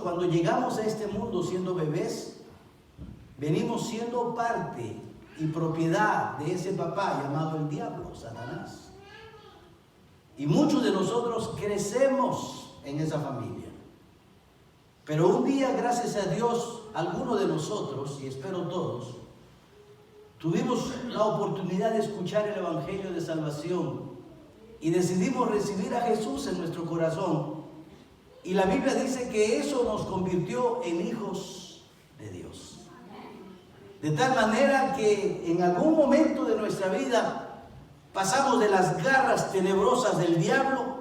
cuando llegamos a este mundo siendo bebés, venimos siendo parte y propiedad de ese papá llamado el diablo, Satanás. Y muchos de nosotros crecemos en esa familia. Pero un día, gracias a Dios, algunos de nosotros, y espero todos, tuvimos la oportunidad de escuchar el Evangelio de Salvación y decidimos recibir a Jesús en nuestro corazón. Y la Biblia dice que eso nos convirtió en hijos de Dios. De tal manera que en algún momento de nuestra vida pasamos de las garras tenebrosas del diablo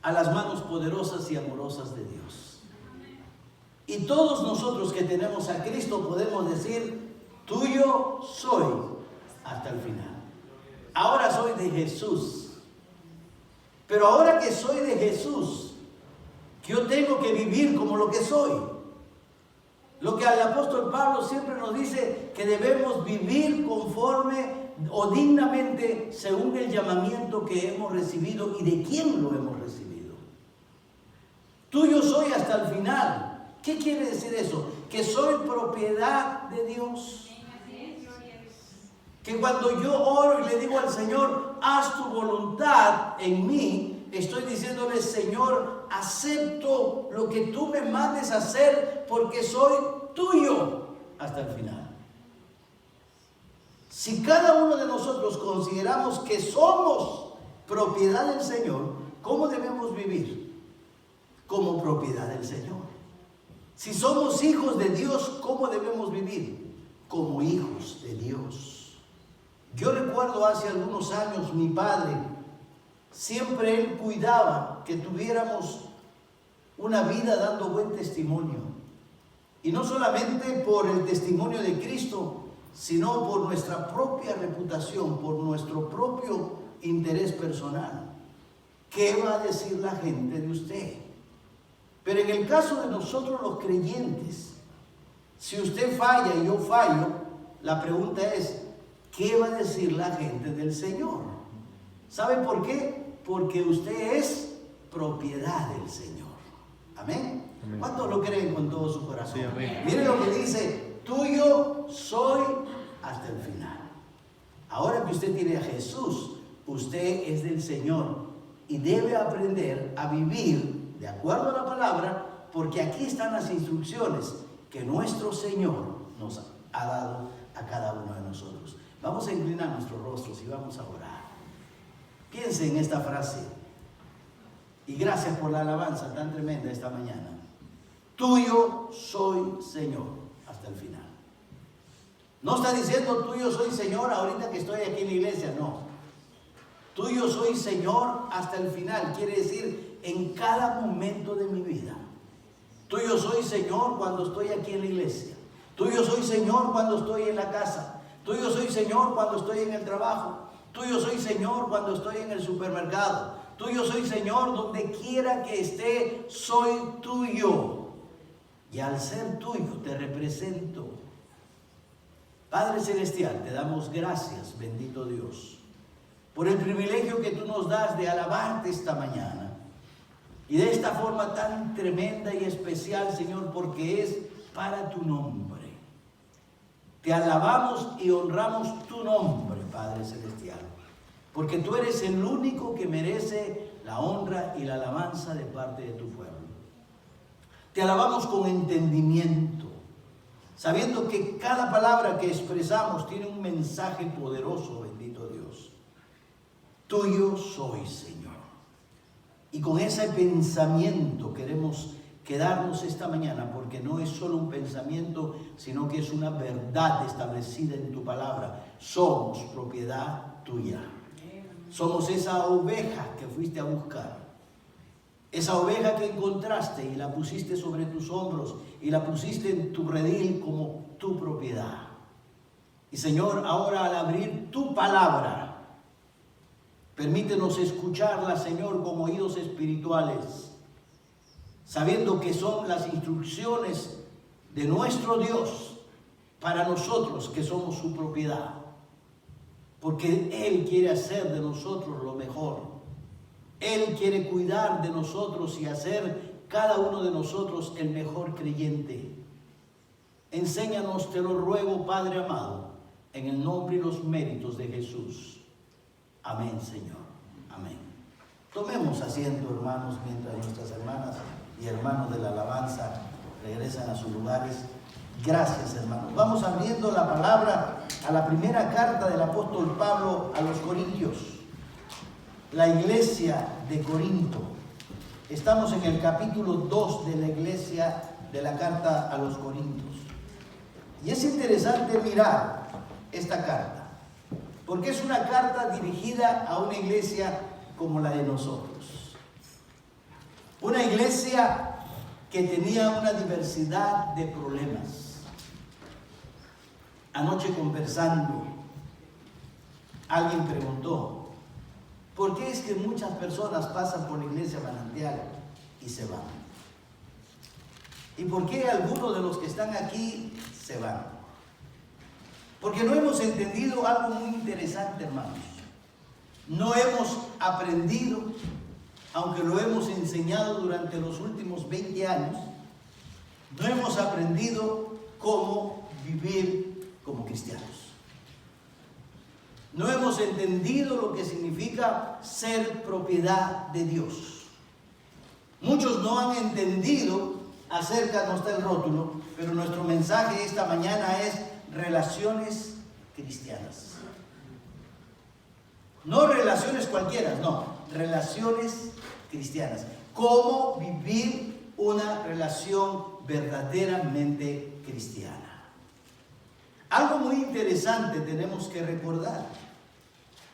a las manos poderosas y amorosas de Dios. Y todos nosotros que tenemos a Cristo podemos decir: tuyo soy hasta el final. Ahora soy de Jesús. Pero ahora que soy de Jesús, yo tengo que vivir como lo que soy. Lo que el apóstol Pablo siempre nos dice, que debemos vivir conforme o dignamente según el llamamiento que hemos recibido y de quién lo hemos recibido. Tuyo soy hasta el final. ¿Qué quiere decir eso? Que soy propiedad de Dios. Que cuando yo oro y le digo al Señor, haz tu voluntad en mí, estoy diciéndole: Señor, acepto lo que tú me mandes a hacer porque soy tuyo hasta el final. Si cada uno de nosotros consideramos que somos propiedad del Señor, ¿cómo debemos vivir? Como propiedad del Señor. Si somos hijos de Dios, ¿cómo debemos vivir? Como hijos de Dios. Yo recuerdo hace algunos años, mi padre, siempre él cuidaba que tuviéramos una vida dando buen testimonio. Y no solamente por el testimonio de Cristo, sino por nuestra propia reputación, por nuestro propio interés personal. ¿Qué va a decir la gente de usted? Pero en el caso de nosotros los creyentes, si usted falla y yo fallo, la pregunta es: ¿qué va a decir la gente del Señor? ¿Sabe por qué? Porque usted es propiedad del Señor. ¿Amén? Amén. ¿Cuántos lo creen con todo su corazón? Sí, amén. Miren lo que dice: tuyo soy hasta el final. Ahora que usted tiene a Jesús, usted es del Señor y debe aprender a vivir de acuerdo a la palabra, porque aquí están las instrucciones que nuestro Señor nos ha dado a cada uno de nosotros. Vamos a inclinar nuestros rostros y vamos a orar. Piense en esta frase. Y gracias por la alabanza tan tremenda esta mañana. Tuyo soy, Señor, hasta el final. No está diciendo tuyo soy, Señor, ahorita que estoy aquí en la iglesia, no. Tuyo soy, Señor, hasta el final. Quiere decir, en cada momento de mi vida. Tuyo soy, Señor, cuando estoy aquí en la iglesia. Tuyo soy, Señor, cuando estoy en la casa. Tuyo soy, Señor, cuando estoy en el trabajo. Tuyo soy, Señor, cuando estoy en el supermercado. Tuyo soy, Señor, donde quiera que esté, soy tuyo. Y al ser tuyo, te represento. Padre Celestial, te damos gracias, bendito Dios, por el privilegio que tú nos das de alabarte esta mañana. Y de esta forma tan tremenda y especial, Señor, porque es para tu nombre. Te alabamos y honramos tu nombre, Padre Celestial, porque tú eres el único que merece la honra y la alabanza de parte de tu pueblo. Te alabamos con entendimiento, sabiendo que cada palabra que expresamos tiene un mensaje poderoso, bendito Dios. Tuyo soy, Señor. Y con ese pensamiento queremos quedarnos esta mañana, porque no es solo un pensamiento, sino que es una verdad establecida en tu palabra. Somos propiedad tuya. Somos esa oveja que fuiste a buscar. Esa oveja que encontraste y la pusiste sobre tus hombros y la pusiste en tu redil como tu propiedad. Y Señor, ahora al abrir tu palabra, permítenos escucharla, Señor, con oídos espirituales, sabiendo que son las instrucciones de nuestro Dios para nosotros que somos su propiedad. Porque Él quiere hacer de nosotros lo mejor. Él quiere cuidar de nosotros y hacer cada uno de nosotros el mejor creyente. Enséñanos, te lo ruego, Padre amado, en el nombre y los méritos de Jesús. Amén, Señor. Amén. Tomemos asiento, hermanos, mientras nuestras hermanas y hermanos de la alabanza regresan a sus lugares. Gracias, hermanos. Vamos abriendo la palabra a la primera carta del apóstol Pablo a los Corintios. La iglesia de Corinto. Estamos en el capítulo 2 de la iglesia de la carta a los Corintios. Y es interesante mirar esta carta, porque es una carta dirigida a una iglesia como la de nosotros. Una iglesia que tenía una diversidad de problemas. Anoche conversando, alguien preguntó, ¿por qué es que muchas personas pasan por la iglesia Manantial y se van? ¿Y por qué algunos de los que están aquí se van? Porque no hemos entendido algo muy interesante, hermanos. No hemos aprendido, aunque lo hemos enseñado durante los últimos 20 años, no hemos aprendido cómo vivir como cristianos. No hemos entendido lo que significa ser propiedad de Dios. Muchos no han entendido acerca, no está el rótulo, pero nuestro mensaje esta mañana es relaciones cristianas. No relaciones cualquiera, no, relaciones cristianas. Cómo vivir una relación verdaderamente cristiana. Algo muy interesante tenemos que recordar.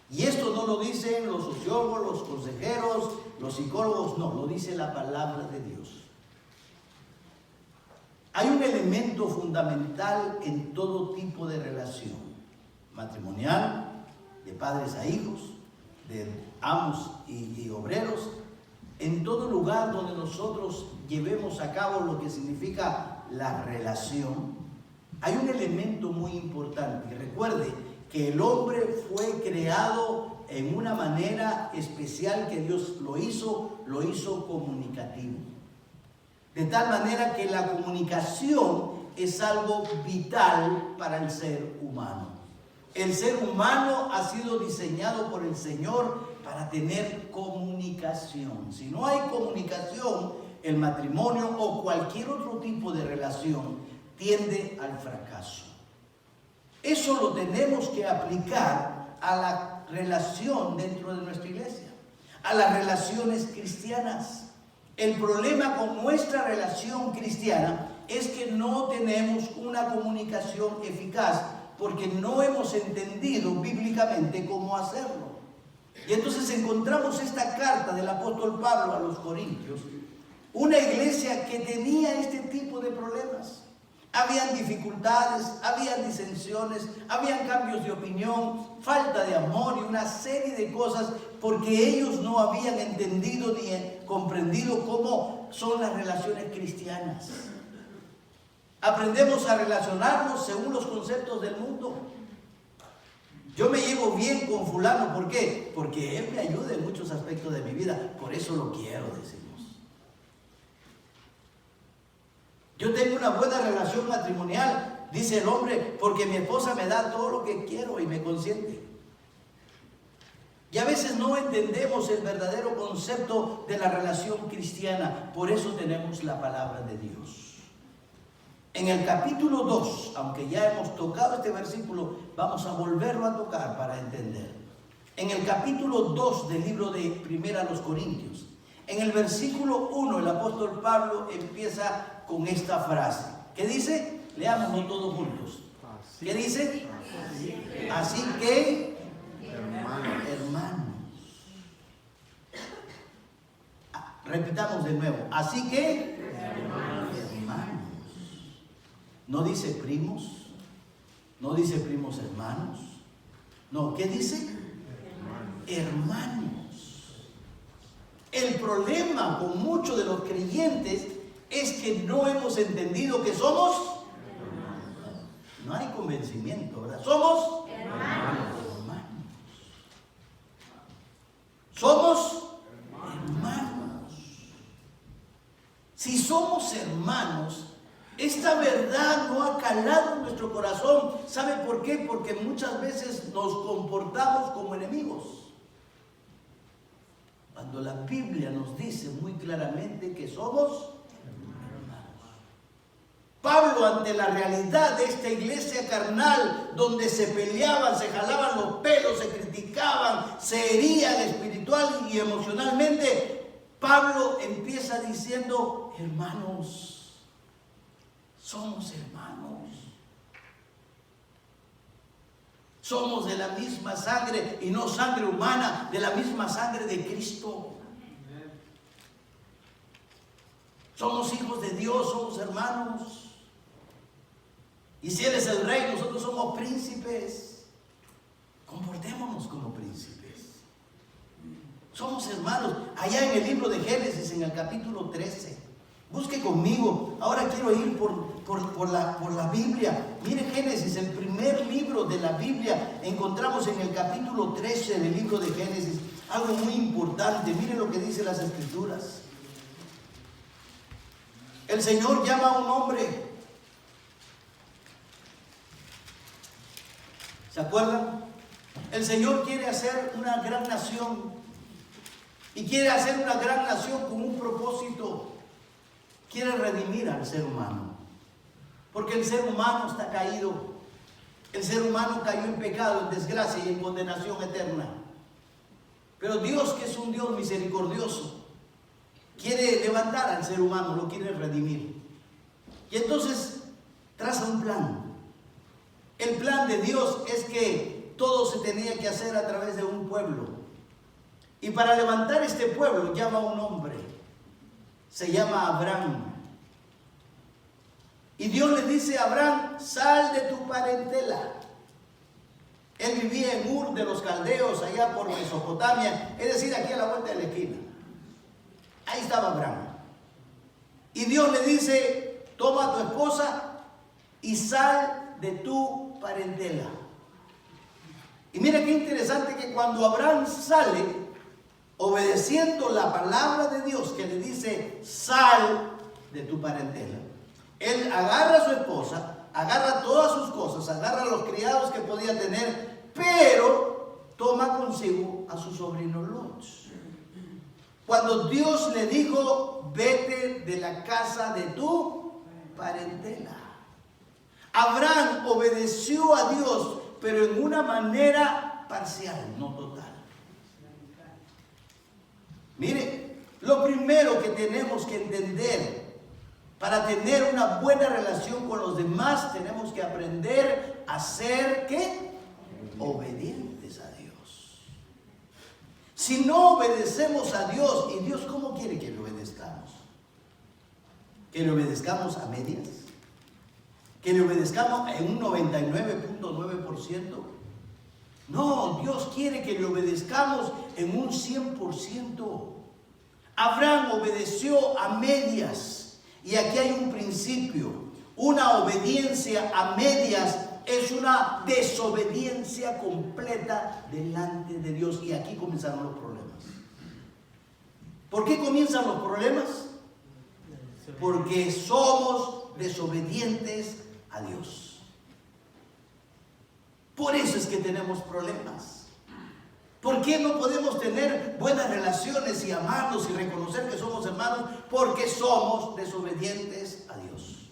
Y esto no lo dicen los sociólogos, los consejeros, los psicólogos, no, lo dice la palabra de Dios. Hay un elemento fundamental en todo tipo de relación, matrimonial, de padres a hijos, de amos y obreros, en todo lugar donde nosotros llevemos a cabo lo que significa la relación. Hay un elemento muy importante. Recuerde que el hombre fue creado en una manera especial que Dios lo hizo comunicativo. De tal manera que la comunicación es algo vital para el ser humano. El ser humano ha sido diseñado por el Señor para tener comunicación. Si no hay comunicación, el matrimonio o cualquier otro tipo de relación tiende al fracaso. Eso lo tenemos que aplicar a la relación dentro de nuestra iglesia, a las relaciones cristianas. El problema con nuestra relación cristiana es que no tenemos una comunicación eficaz porque no hemos entendido bíblicamente cómo hacerlo. Y entonces encontramos esta carta del apóstol Pablo a los Corintios, una iglesia que tenía este tipo de problemas. Habían dificultades, habían disensiones, habían cambios de opinión, falta de amor y una serie de cosas porque ellos no habían entendido ni comprendido cómo son las relaciones cristianas. Aprendemos a relacionarnos según los conceptos del mundo. Yo me llevo bien con fulano, ¿por qué? Porque él me ayuda en muchos aspectos de mi vida, por eso lo quiero, decimos. Yo tengo una buena relación matrimonial, dice el hombre, porque mi esposa me da todo lo que quiero y me consiente. Y a veces no entendemos el verdadero concepto de la relación cristiana, por eso tenemos la palabra de Dios. En el capítulo 2, aunque ya hemos tocado este versículo, vamos a volverlo a tocar para entender. En el capítulo 2 del libro de Primera a los Corintios, en el versículo 1, el apóstol Pablo empieza con esta frase. ¿Qué dice? Leámoslo todos juntos. ¿Qué dice? Así que, hermanos. Repitamos de nuevo. Así que, hermanos. No dice primos, no dice primos hermanos. No, ¿qué dice? Hermanos. El problema con muchos de los creyentes es que no hemos entendido que somos. No hay convencimiento, ¿verdad? Somos hermanos. Somos hermanos. somos hermanos, esta verdad no ha calado en nuestro corazón. ¿Sabe por qué? Porque muchas veces nos comportamos como enemigos, cuando la Biblia nos dice muy claramente que somos hermanos. Pablo, ante la realidad de esta iglesia carnal, donde se peleaban, se jalaban los pelos, se criticaban, se herían espiritual y emocionalmente, Pablo empieza diciendo: hermanos, somos hermanos. Somos de la misma sangre, y no sangre humana, de la misma sangre de Cristo. Somos hijos de Dios, somos hermanos. Y si Él es el rey, nosotros somos príncipes. Comportémonos como príncipes. Somos hermanos. Allá en el libro de Génesis, en el capítulo 13. Busque conmigo. Ahora quiero ir por la Biblia. Mire Génesis, el primer libro de la Biblia. Encontramos en el capítulo 13 del libro de Génesis algo muy importante. Mire lo que dice las Escrituras. El Señor llama a un hombre. ¿Se acuerdan? El Señor quiere hacer una gran nación. Y quiere hacer una gran nación con un propósito. Quiere redimir al ser humano. Porque el ser humano está caído. El ser humano cayó en pecado, en desgracia y en condenación eterna. Pero Dios, que es un Dios misericordioso, quiere levantar al ser humano, lo quiere redimir. Y entonces traza un plan. El plan de Dios es que todo se tenía que hacer a través de un pueblo. Y para levantar este pueblo llama a un hombre. Se llama Abraham. Y Dios le dice a Abraham: sal de tu parentela. Él vivía en Ur de los Caldeos, allá por Mesopotamia, es decir, aquí a la vuelta de la esquina. Ahí estaba Abraham. Y Dios le dice: toma a tu esposa y sal de tu parentela. Y mira qué interesante que cuando Abraham sale, obedeciendo la palabra de Dios que le dice: sal de tu parentela, él agarra a su esposa, agarra todas sus cosas, agarra a los criados que podía tener, pero toma consigo a su sobrino Lot. Cuando Dios le dijo: vete de la casa de tu parentela, Abraham obedeció a Dios, pero en una manera parcial, no total. Mire, lo primero que tenemos que entender para tener una buena relación con los demás, tenemos que aprender a ser, ¿qué? Obedientes a Dios. Si no obedecemos a Dios, ¿y Dios cómo quiere que le obedezcamos? ¿Que le obedezcamos a medias? ¿Que le obedezcamos en un 99.9%? No, Dios quiere que le obedezcamos en un 100%. Abraham obedeció a medias. Y aquí hay un principio. Una obediencia a medias es una desobediencia completa delante de Dios. Y aquí comenzaron los problemas. ¿Por qué comienzan los problemas? Porque somos desobedientes a Dios. Por eso es que tenemos problemas. ¿Por qué no podemos tener buenas relaciones y amarnos y reconocer que somos hermanos? Porque somos desobedientes a Dios.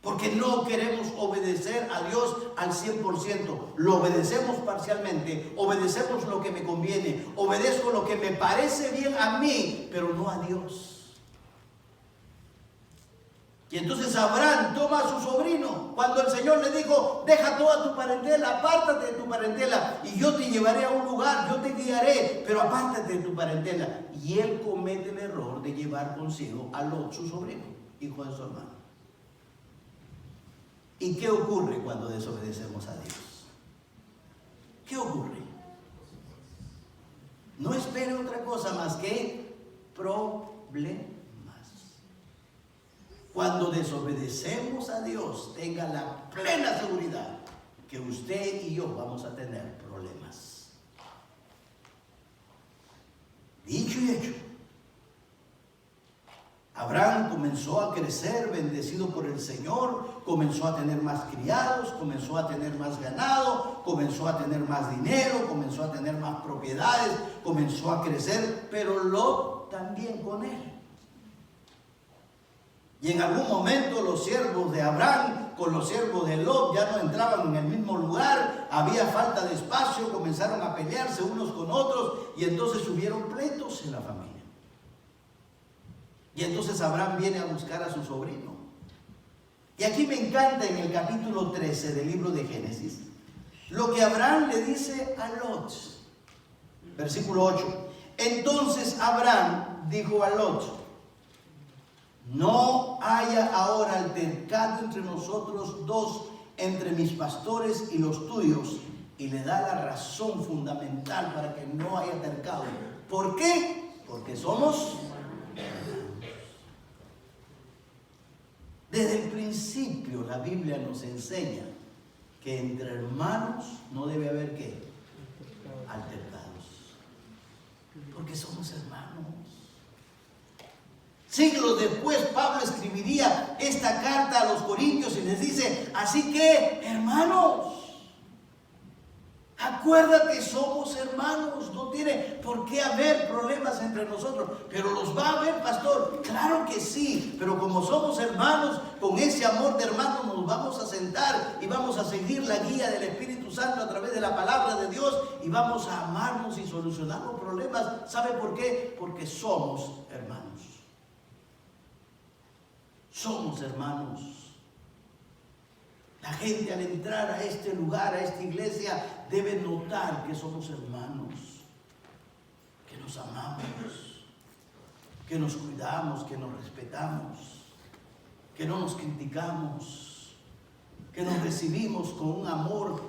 Porque no queremos obedecer a Dios al 100%. Lo obedecemos parcialmente. Obedecemos lo que me conviene. Obedezco lo que me parece bien a mí, pero no a Dios. Y entonces Abraham toma a su sobrino. Cuando el Señor le dijo: deja toda tu parentela, apártate de tu parentela, y yo te llevaré a un lugar, yo te guiaré, pero apártate de tu parentela. Y él comete el error de llevar consigo a Lot, su sobrino, hijo de su hermano. ¿Y qué ocurre cuando desobedecemos a Dios? ¿Qué ocurre? No espere otra cosa más que problemas. Cuando desobedecemos a Dios, tenga la plena seguridad que usted y yo vamos a tener problemas. Dicho y hecho, Abraham comenzó a crecer, bendecido por el Señor, comenzó a tener más criados, comenzó a tener más ganado, comenzó a tener más dinero, comenzó a tener más propiedades, comenzó a crecer, pero Lot también con él. Y en algún momento los siervos de Abraham con los siervos de Lot ya no entraban en el mismo lugar, había falta de espacio, comenzaron a pelearse unos con otros y entonces hubieron pleitos en la familia. Y entonces Abraham viene a buscar a su sobrino. Y aquí me encanta en el capítulo 13 del libro de Génesis, lo que Abraham le dice a Lot. Versículo 8. Entonces Abraham dijo a Lot: no haya ahora altercado entre nosotros dos, entre mis pastores y los tuyos. Y le da la razón fundamental para que no haya altercado. ¿Por qué? Porque somos... Desde el principio la Biblia nos enseña que entre hermanos no debe haber ¿qué? Altercados. Porque somos hermanos. Siglos después Pablo escribiría esta carta a los corintios y les dice: así que, hermanos, acuérdate, somos hermanos, no tiene por qué haber problemas entre nosotros. Pero los va a haber, pastor. Claro que sí, pero como somos hermanos, con ese amor de hermanos nos vamos a sentar y vamos a seguir la guía del Espíritu Santo a través de la palabra de Dios y vamos a amarnos y solucionar los problemas. ¿Sabe por qué? Porque somos hermanos. Somos hermanos. La gente al entrar a este lugar, a esta iglesia, debe notar que somos hermanos, que nos amamos, que nos cuidamos, que nos respetamos, que no nos criticamos, que nos recibimos con un amor,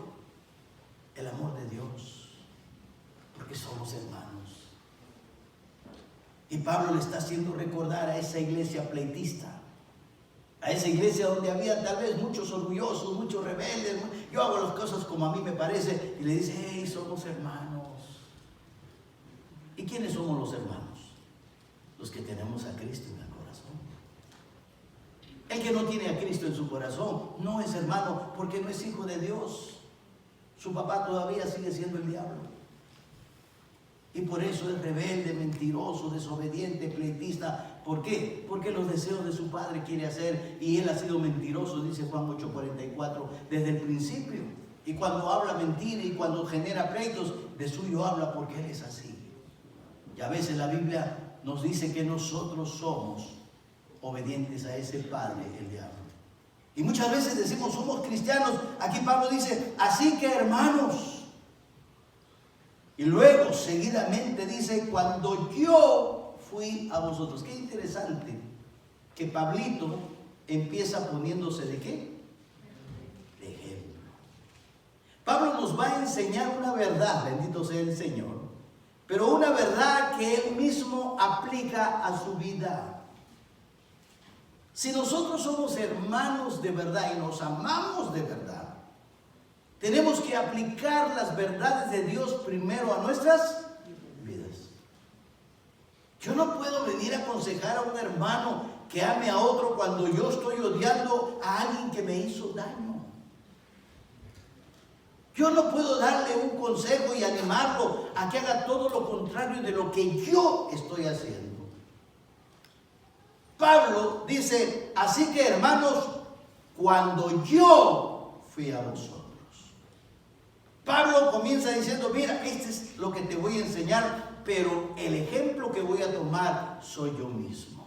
el amor de Dios, porque somos hermanos. Y Pablo le está haciendo recordar a esa iglesia pleitista, a esa iglesia donde había tal vez muchos orgullosos, muchos rebeldes. Yo hago las cosas como a mí me parece. Y le dice: hey, somos hermanos. ¿Y quiénes somos los hermanos? Los que tenemos a Cristo en el corazón. El que no tiene a Cristo en su corazón no es hermano, porque no es hijo de Dios. Su papá todavía sigue siendo el diablo. Y por eso es rebelde, mentiroso, desobediente, pleitista. ¿Por qué? Porque los deseos de su padre quiere hacer, y él ha sido mentiroso, dice Juan 8:44, desde el principio. Y cuando habla mentira y cuando genera pleitos, de suyo habla, porque él es así. Y a veces la Biblia nos dice que nosotros somos obedientes a ese padre, el diablo. Y muchas veces decimos: somos cristianos. Aquí Pablo dice: así que, hermanos. Y luego, seguidamente dice: cuando yo fui a vosotros. Qué interesante que Pablito empieza poniéndose ¿de qué? De ejemplo. Pablo nos va a enseñar una verdad, bendito sea el Señor, pero una verdad que él mismo aplica a su vida. Si nosotros somos hermanos de verdad y nos amamos de verdad, tenemos que aplicar las verdades de Dios primero a nuestras vidas. Yo no puedo venir a aconsejar a un hermano que ame a otro cuando yo estoy odiando a alguien que me hizo daño. Yo no puedo darle un consejo y animarlo a que haga todo lo contrario de lo que yo estoy haciendo. Pablo dice: así que, hermanos, cuando yo fui a vosotros. Pablo comienza diciendo: mira, esto es lo que te voy a enseñar, pero el ejemplo que voy a tomar soy yo mismo.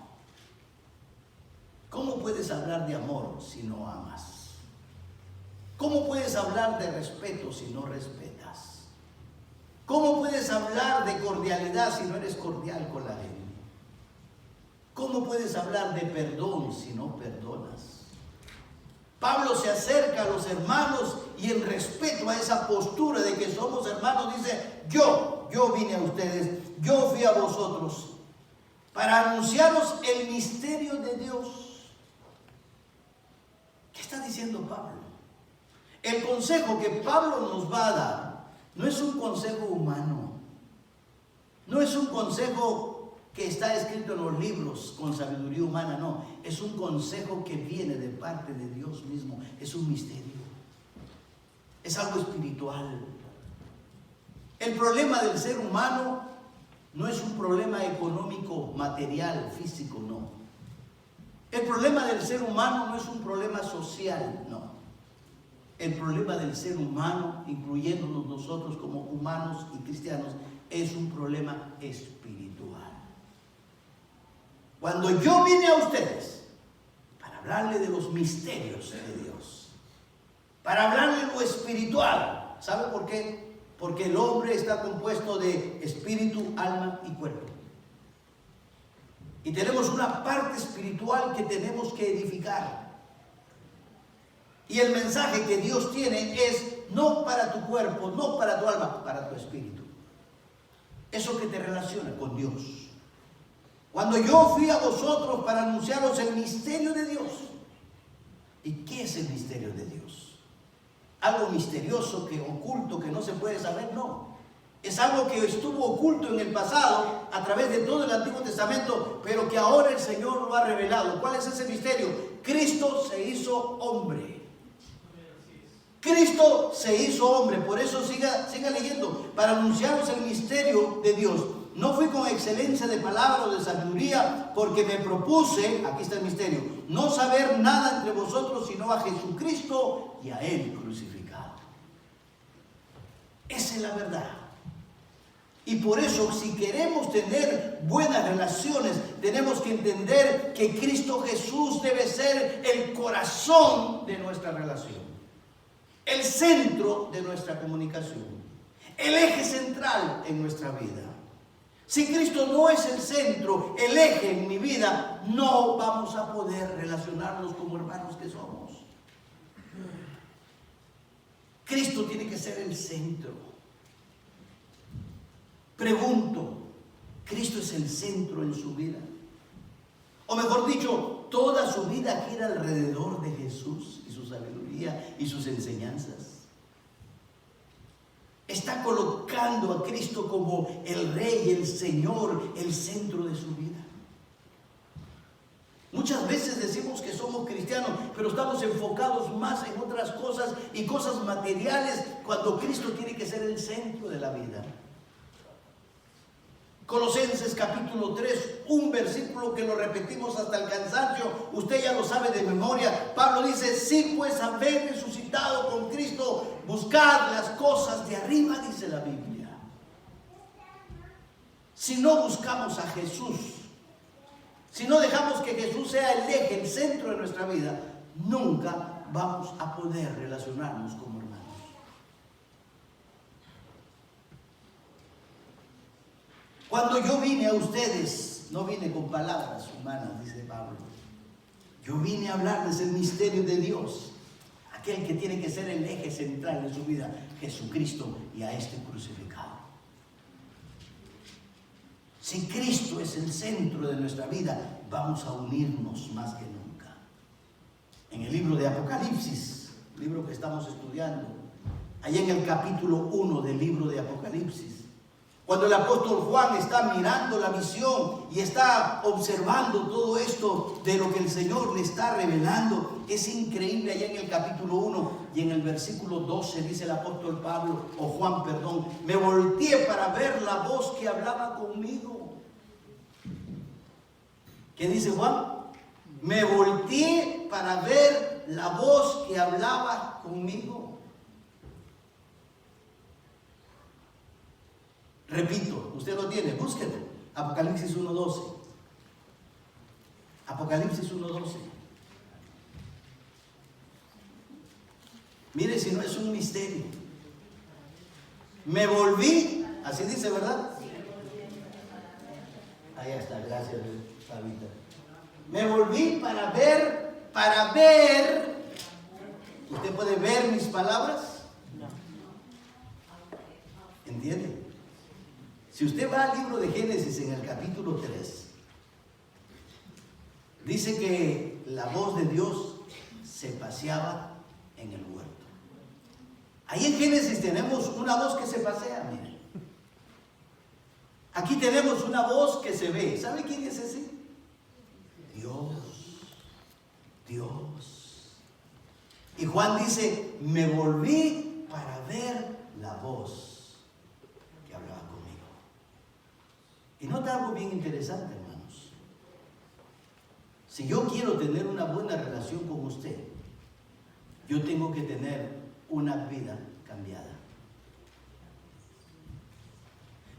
¿Cómo puedes hablar de amor si no amas? ¿Cómo puedes hablar de respeto si no respetas? ¿Cómo puedes hablar de cordialidad si no eres cordial con la gente? ¿Cómo puedes hablar de perdón si no perdonas? Pablo se acerca a los hermanos y en respeto a esa postura de que somos hermanos dice: yo vine a ustedes, yo fui a vosotros para anunciaros el misterio de Dios. ¿Qué está diciendo Pablo? El consejo que Pablo nos va a dar no es un consejo humano, no es un consejo que está escrito en los libros con sabiduría humana, no. Es un consejo que viene de parte de Dios mismo. Es un misterio. Es algo espiritual. El problema del ser humano no es un problema económico, material, físico, no. El problema del ser humano no es un problema social, no. El problema del ser humano, incluyéndonos nosotros como humanos y cristianos, es un problema espiritual. Cuando yo vine a ustedes para hablarle de los misterios de Dios, para hablarle de lo espiritual, ¿sabe por qué? Porque el hombre está compuesto de espíritu, alma y cuerpo. Y tenemos una parte espiritual que tenemos que edificar. Y el mensaje que Dios tiene es no para tu cuerpo, no para tu alma, para tu espíritu. Eso que te relaciona con Dios. Cuando yo fui a vosotros para anunciaros el misterio de Dios. ¿Y qué es el misterio de Dios? Algo misterioso, que oculto, que no se puede saber, no. Es algo que estuvo oculto en el pasado a través de todo el Antiguo Testamento, pero que ahora el Señor lo ha revelado. ¿Cuál es ese misterio? Cristo se hizo hombre. Cristo se hizo hombre. Por eso siga leyendo, para anunciaros el misterio de Dios. No fui con excelencia de palabra o de sabiduría, porque me propuse, aquí está el misterio, no saber nada entre vosotros sino a Jesucristo y a Él crucificado. Esa es la verdad. Y por eso, si queremos tener buenas relaciones, tenemos que entender que Cristo Jesús debe ser el corazón de nuestra relación, el centro de nuestra comunicación, el eje central en nuestra vida. Si Cristo no es el centro, el eje en mi vida, no vamos a poder relacionarnos como hermanos que somos. Cristo tiene que ser el centro. Pregunto, ¿Cristo es el centro en su vida? O mejor dicho, toda su vida gira alrededor de Jesús y su sabiduría y sus enseñanzas. Está colocando a Cristo como el Rey, el Señor, el centro de su vida. Muchas veces decimos que somos cristianos, pero estamos enfocados más en otras cosas y cosas materiales, cuando Cristo tiene que ser el centro de la vida. Colosenses capítulo 3, un versículo que lo repetimos hasta el cansancio, usted ya lo sabe de memoria. Pablo dice: si pues habéis resucitado con Cristo, buscad las cosas de arriba, dice la Biblia. Si no buscamos a Jesús, si no dejamos que Jesús sea el eje, el centro de nuestra vida, nunca vamos a poder relacionarnos como hermanos. Cuando yo vine a ustedes, no vine con palabras humanas, dice Pablo. Yo vine a hablarles el misterio de Dios, aquel que tiene que ser el eje central de su vida, Jesucristo y a este crucificado. Si Cristo es el centro de nuestra vida, vamos a unirnos más que nunca. En el libro de Apocalipsis, libro que estamos estudiando, allá en el capítulo 1 del libro de Apocalipsis, cuando el apóstol Juan está mirando la visión y está observando todo esto de lo que el Señor le está revelando, es increíble. Allá en el capítulo 1 y en el versículo 12 dice el apóstol Pablo, o Juan, perdón: me volteé para ver la voz que hablaba conmigo. ¿Qué dice Juan? Me volteé para ver la voz que hablaba conmigo. Repito, usted lo tiene, búsquelo. Apocalipsis 1:12. Apocalipsis 1:12. Mire si no es un misterio. Me volví, así dice, ¿verdad? Ahí está, gracias, Fabita. Me volví para ver. ¿Usted puede ver mis palabras? ¿Entiende? Si usted va al libro de Génesis en el capítulo 3, dice que la voz de Dios se paseaba en el huerto. Ahí en Génesis tenemos una voz que se pasea, miren. Aquí tenemos una voz que se ve. ¿Sabe quién es ese? Dios. Dios. Y Juan dice, me volví para ver la voz que hablaba conmigo. Y nota algo bien interesante, hermanos. Si yo quiero tener una buena relación con usted, yo tengo que tener una vida cambiada.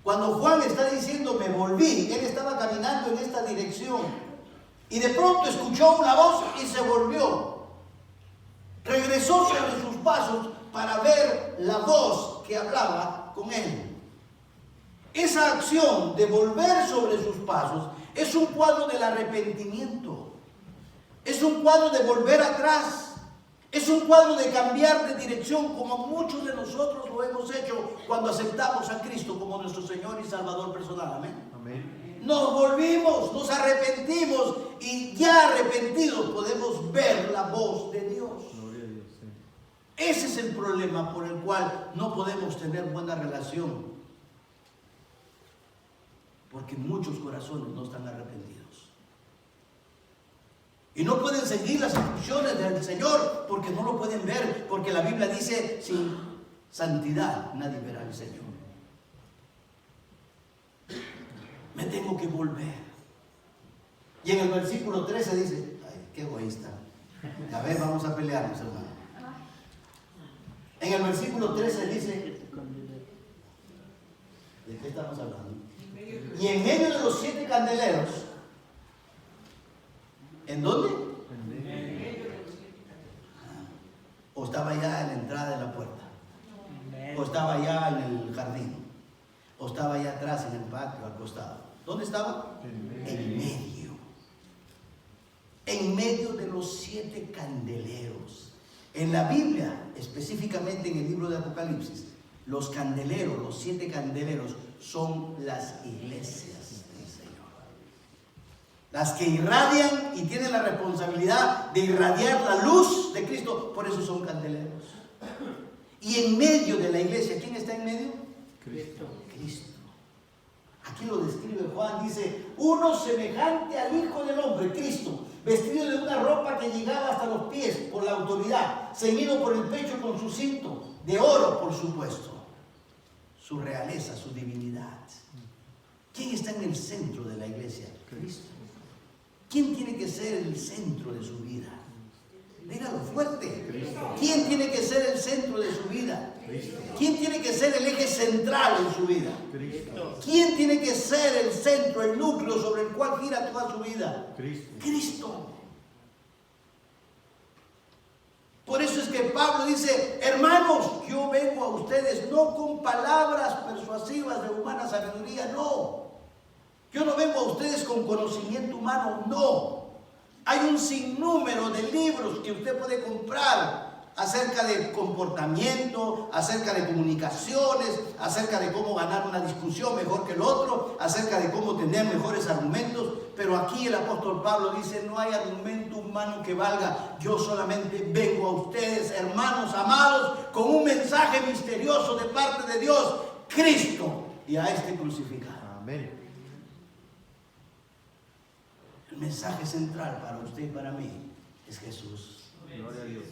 Cuando Juan está diciendo me volví, él estaba caminando en esta dirección y de pronto escuchó una voz y se volvió. Regresó sobre sus pasos para ver la voz que hablaba con él. Esa acción de volver sobre sus pasos es un cuadro del arrepentimiento. Es un cuadro de volver atrás. Es un cuadro de cambiar de dirección, como muchos de nosotros lo hemos hecho cuando aceptamos a Cristo como nuestro Señor y Salvador personal. Amén. Amén. Nos volvimos, nos arrepentimos y ya arrepentidos podemos ver la voz de Dios. Gloria a Dios, sí. Ese es el problema por el cual no podemos tener buena relación. Porque muchos corazones no están arrepentidos. Y no pueden seguir las instrucciones del Señor porque no lo pueden ver. Porque la Biblia dice, sin santidad nadie verá al Señor. Me tengo que volver. Y en el versículo 13 dice, ay, qué egoísta. A ver, vamos a pelearnos, hermano. En el versículo 13 dice, ¿de qué estamos hablando? Y en medio de los 7 candeleros, ¿en dónde? O estaba ya en la entrada de la puerta, o estaba ya en el jardín, o estaba allá atrás en el patio, al costado. ¿Dónde estaba? En medio. En medio de los 7 candeleros. En la Biblia, específicamente en el libro de Apocalipsis, los candeleros, los 7 candeleros, son las iglesias del Señor. Las que irradian y tienen la responsabilidad de irradiar la luz de Cristo, por eso son candeleros. Y en medio de la iglesia, ¿quién está en medio? Cristo. Cristo. Aquí lo describe Juan, dice, uno semejante al Hijo del Hombre, Cristo, vestido de una ropa que llegaba hasta los pies por la autoridad, ceñido por el pecho con su cinto, de oro por supuesto, su realeza, su divinidad. ¿Quién está en el centro de la iglesia? Cristo. ¿Quién tiene que ser el centro de su vida? Dígalo fuerte. Cristo. ¿Quién tiene que ser el centro de su vida? Cristo. ¿Quién tiene que ser el eje central en su vida? Cristo. ¿Quién tiene que ser el centro, el núcleo sobre el cual gira toda su vida? Cristo. Cristo. Por eso es que Pablo dice, hermanos, yo vengo a ustedes no con palabras persuasivas de humana sabiduría, no. Yo no vengo a ustedes con conocimiento humano, no. Hay un sinnúmero de libros que usted puede comprar acerca de comportamiento, acerca de comunicaciones, acerca de cómo ganar una discusión mejor que el otro, acerca de cómo tener mejores argumentos. Pero aquí el apóstol Pablo dice, no hay argumento humano que valga. Yo solamente vengo a ustedes, hermanos amados, con un mensaje misterioso de parte de Dios, Cristo, y a este crucificado. Amén. El mensaje central para usted y para mí es Jesús. Gloria a Dios.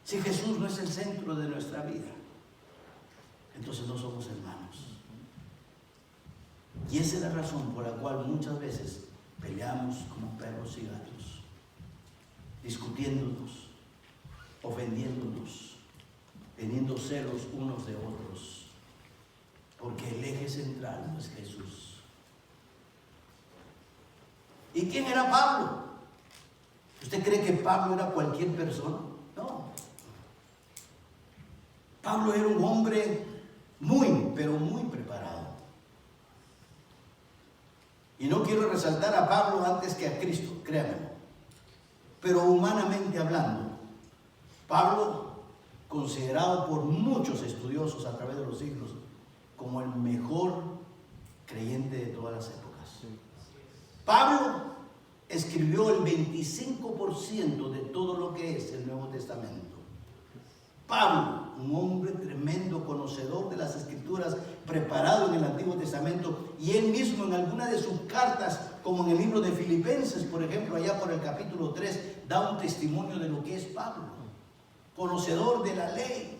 Si Jesús no es el centro de nuestra vida, entonces no somos hermanos. Y esa es la razón por la cual muchas veces peleamos como perros y gatos, discutiéndonos, ofendiéndonos, teniendo celos unos de otros, porque el eje central no es Jesús. ¿Y quién era Pablo? ¿Usted cree que Pablo era cualquier persona? No. Pablo era un hombre muy, pero muy preparado. Y no quiero resaltar a Pablo antes que a Cristo, créanme. Pero humanamente hablando, Pablo, considerado por muchos estudiosos a través de los siglos como el mejor creyente de todas las épocas. Pablo escribió el 25% de todo lo que es el Nuevo Testamento. Pablo, un hombre tremendo, conocedor de las Escrituras, preparado en el Antiguo Testamento, y él mismo en alguna de sus cartas, como en el libro de Filipenses, por ejemplo, allá por el capítulo 3, da un testimonio de lo que es Pablo, conocedor de la ley.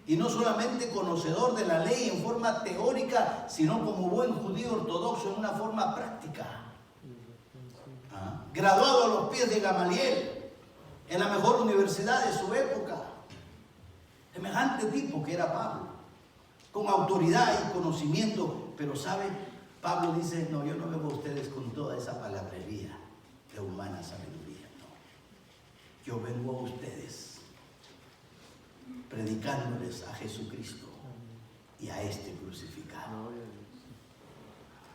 Y no solamente conocedor de la ley en forma teórica, sino como buen judío ortodoxo en una forma práctica. Graduado a los pies de Gamaliel, en la mejor universidad de su época. Semejante tipo que era Pablo, con autoridad y conocimiento. Pero ¿sabe? Pablo dice, no, yo no vengo a ustedes con toda esa palabrería de humana sabiduría, no. Yo vengo a ustedes predicándoles a Jesucristo y a este crucificado.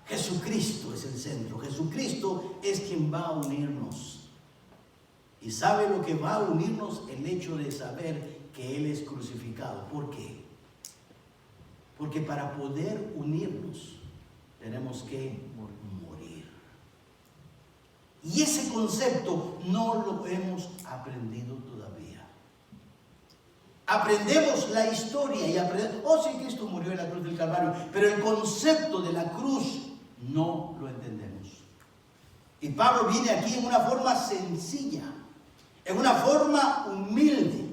Jesucristo es el centro. Jesucristo es quien va a unirnos. Y ¿sabe lo que va a unirnos? El hecho de saber que Él es crucificado. ¿Por qué? Porque para poder unirnos tenemos que morir. Y ese concepto no lo hemos aprendido todavía. Aprendemos la historia y aprendemos, oh sí, Cristo murió en la cruz del Calvario, pero el concepto de la cruz no lo entendemos. Y Pablo viene aquí en una forma sencilla, en una forma humilde,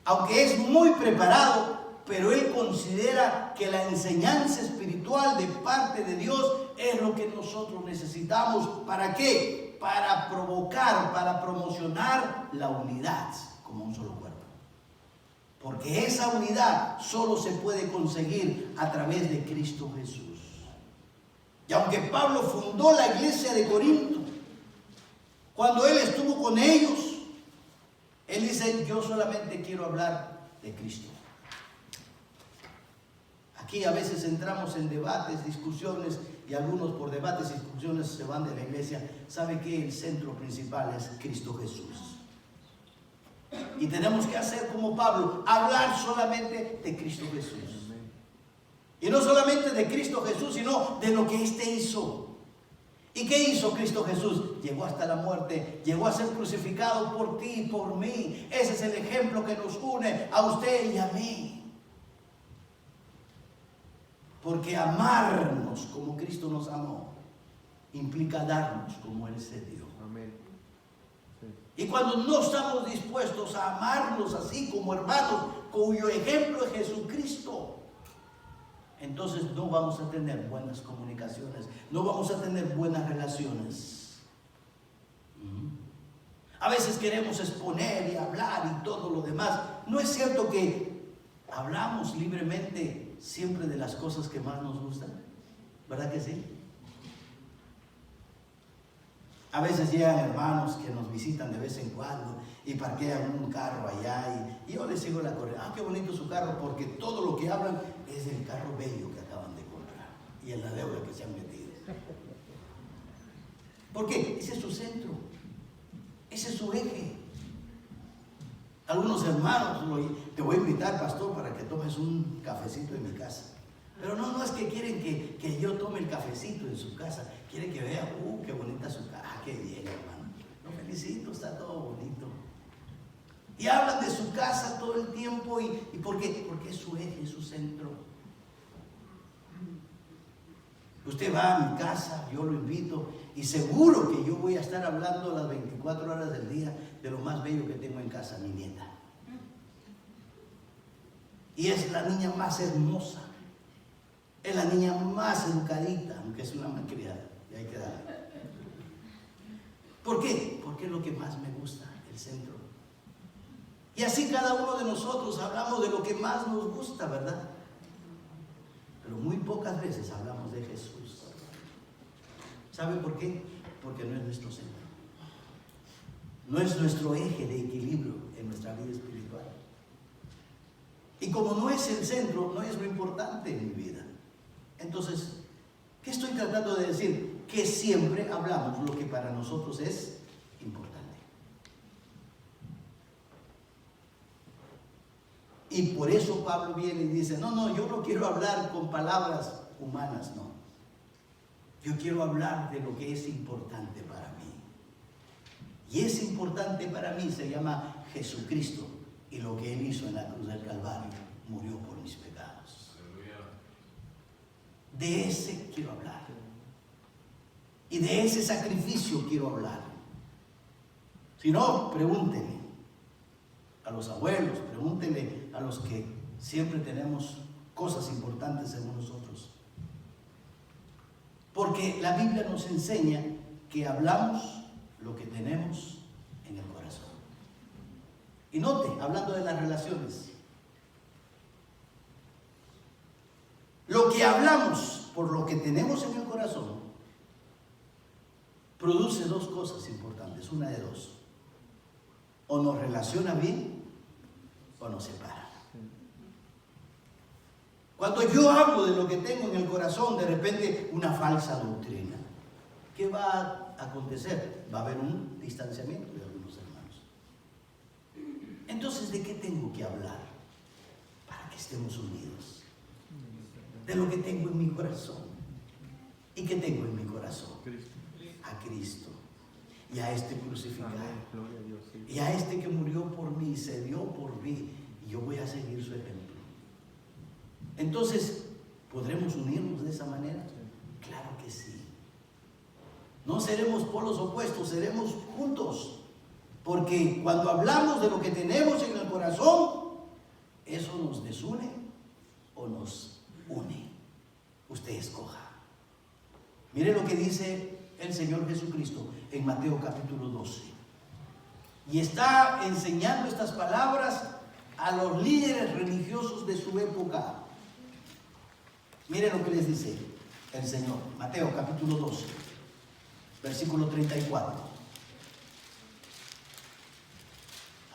aunque es muy preparado, pero él considera que la enseñanza espiritual de parte de Dios es lo que nosotros necesitamos. ¿Para qué? Para provocar, para promocionar la unidad como un solo cuerpo. Porque esa unidad solo se puede conseguir a través de Cristo Jesús. Y aunque Pablo fundó la iglesia de Corinto, cuando él estuvo con ellos, él dice, yo solamente quiero hablar de Cristo. Aquí a veces entramos en debates, discusiones, y algunos por debates y discusiones se van de la iglesia. ¿Sabe qué? El centro principal es Cristo Jesús. Y tenemos que hacer como Pablo, hablar solamente de Cristo Jesús. Y no solamente de Cristo Jesús, sino de lo que éste hizo. ¿Y qué hizo Cristo Jesús? Llegó hasta la muerte, llegó a ser crucificado por ti y por mí. Ese es el ejemplo que nos une a usted y a mí. Porque amarnos como Cristo nos amó implica darnos como Él se dio. Amén. Sí. Y cuando no estamos dispuestos a amarnos así como hermanos, cuyo ejemplo es Jesucristo, entonces no vamos a tener buenas comunicaciones, no vamos a tener buenas relaciones. A veces queremos exponer y hablar y todo lo demás. ¿No es cierto que hablamos libremente siempre de las cosas que más nos gustan? ¿Verdad que sí? A veces llegan hermanos que nos visitan de vez en cuando y parquean un carro allá y yo les sigo la corriente. Ah, qué bonito su carro, porque todo lo que hablan es del carro bello que acaban de comprar y en la deuda que se han metido. ¿Por qué? Ese es su centro, ese es su eje. Algunos hermanos, te voy a invitar, pastor, para que tomes un cafecito en mi casa. Pero no es que quieren que yo tome el cafecito en su casa. Quieren que vea, qué bonita su casa. Ah, qué bien, hermano. Lo felicito, está todo bonito. Y hablan de su casa todo el tiempo. ¿Y por qué? Porque es su eje, es su centro. Usted va a mi casa, yo lo invito, y seguro que yo voy a estar hablando las 24 horas del día de lo más bello que tengo en casa, mi nieta. Y es la niña más hermosa. Es la niña más educadita, aunque es una malcriada, y hay que darle. ¿Por qué? Porque es lo que más me gusta, el centro. Y así cada uno de nosotros hablamos de lo que más nos gusta, ¿verdad? Pero muy pocas veces hablamos de Jesús. ¿Sabe por qué? Porque no es nuestro centro. No es nuestro eje de equilibrio en nuestra vida espiritual. Y como no es el centro, no es lo importante en mi vida. Entonces, ¿qué estoy tratando de decir? Que siempre hablamos lo que para nosotros es importante. Y por eso Pablo viene y dice, no, yo no quiero hablar con palabras humanas, no. Yo quiero hablar de lo que es importante para mí. Y es importante para mí, se llama Jesucristo. y lo que Él hizo en la cruz del Calvario, murió por mis pecados. De ese quiero hablar. Y de ese sacrificio quiero hablar. Si no, pregúntenle a los abuelos, pregúntenle a los que siempre tenemos cosas importantes en nosotros. Porque la Biblia nos enseña que hablamos lo que tenemos en el corazón. Y note, hablando de las relaciones, lo que hablamos por lo que tenemos en el corazón produce dos cosas importantes, una de dos: o nos relaciona bien o nos separa. Cuando yo hablo de lo que tengo en el corazón, de repente una falsa doctrina, ¿qué va a acontecer? Va a haber un distanciamiento de algunos hermanos. Entonces, ¿de qué tengo que hablar? Para que estemos unidos. De lo que tengo en mi corazón. ¿Y qué tengo en mi corazón? A Cristo. Y a este crucificado. Y a este que murió por mí, se dio por mí. Y yo voy a seguir su ejemplo. Entonces, ¿podremos unirnos de esa manera? Claro que sí. No seremos polos opuestos, seremos juntos. Porque cuando hablamos de lo que tenemos en el corazón, eso nos desune o nos une. Usted escoja. Mire lo que dice el Señor Jesucristo en Mateo capítulo 12. Y está enseñando estas palabras a los líderes religiosos de su época. Mire lo que les dice el Señor. Mateo capítulo 12, versículo 34.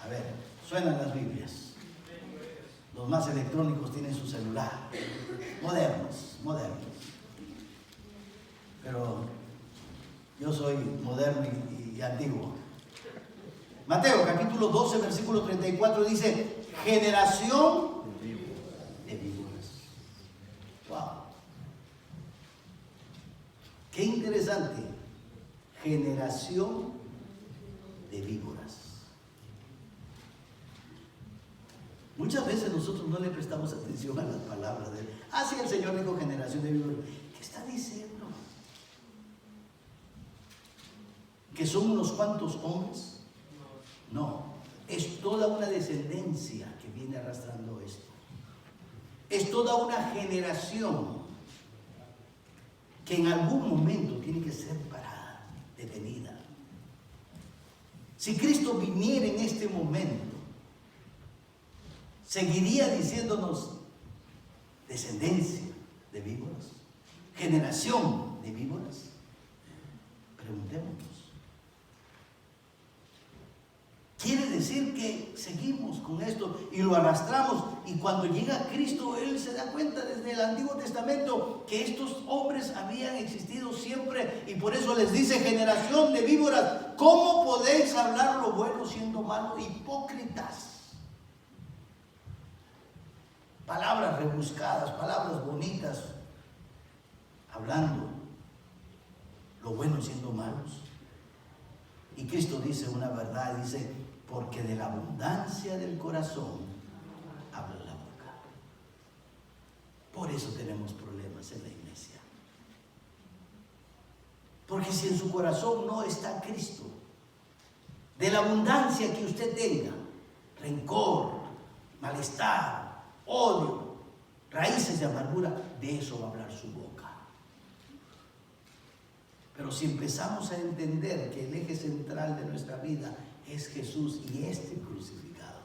A ver, suenan las Biblias. Los más electrónicos tienen su celular. Modernos. Pero yo soy moderno y antiguo. Mateo capítulo 12, versículo 34 dice: generación de víboras. Wow. Qué interesante. Generación de víboras. Muchas veces nosotros no le prestamos atención a las palabras de él. Ah, sí, el Señor dijo generación de víboras. ¿Qué está diciendo? ¿Que son unos cuantos hombres? No, es toda una descendencia que viene arrastrando esto. Es toda una generación que en algún momento tiene que ser parada, detenida. Si Cristo viniera en este momento, seguiría diciéndonos descendencia de víboras, generación de víboras. Preguntémonos. Quiere decir que seguimos con esto y lo arrastramos, y cuando llega Cristo, Él se da cuenta desde el Antiguo Testamento que estos hombres habían existido siempre, y por eso les dice: generación de víboras, ¿cómo podéis hablar lo bueno siendo malo? Hipócritas. Palabras rebuscadas, palabras bonitas, hablando lo bueno siendo malos. Y Cristo dice una verdad, dice: porque de la abundancia del corazón habla la boca. Por eso tenemos problemas en la iglesia. Porque si en su corazón no está Cristo, de la abundancia que usted tenga, rencor, malestar, odio, raíces de amargura, de eso va a hablar su boca. Pero si empezamos a entender que el eje central de nuestra vida es Jesús y este crucificado,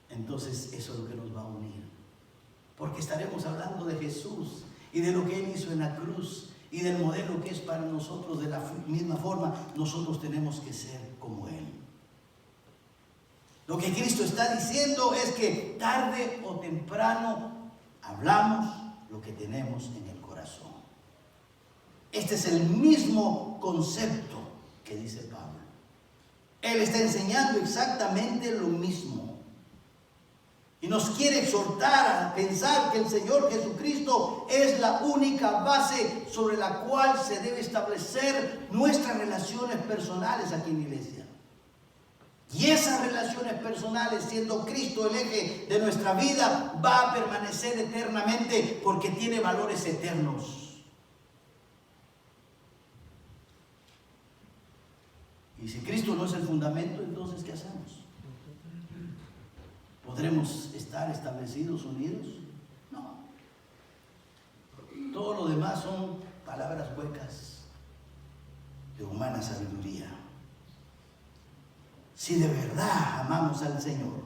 entonces eso es lo que nos va a unir. Porque estaremos hablando de Jesús y de lo que Él hizo en la cruz y del modelo que es para nosotros. De la misma forma, nosotros tenemos que ser como Él. Lo que Cristo está diciendo es que tarde o temprano hablamos lo que tenemos en el corazón. Este es el mismo concepto que dice Pablo. Él está enseñando exactamente lo mismo. Y nos quiere exhortar a pensar que el Señor Jesucristo es la única base sobre la cual se debe establecer nuestras relaciones personales aquí en la iglesia. Y esas relaciones personales, siendo Cristo el eje de nuestra vida, va a permanecer eternamente porque tiene valores eternos. Y si Cristo no es el fundamento, entonces ¿qué hacemos? ¿Podremos estar establecidos, unidos? No. Todo lo demás son palabras huecas de humana sabiduría. Si de verdad amamos al Señor,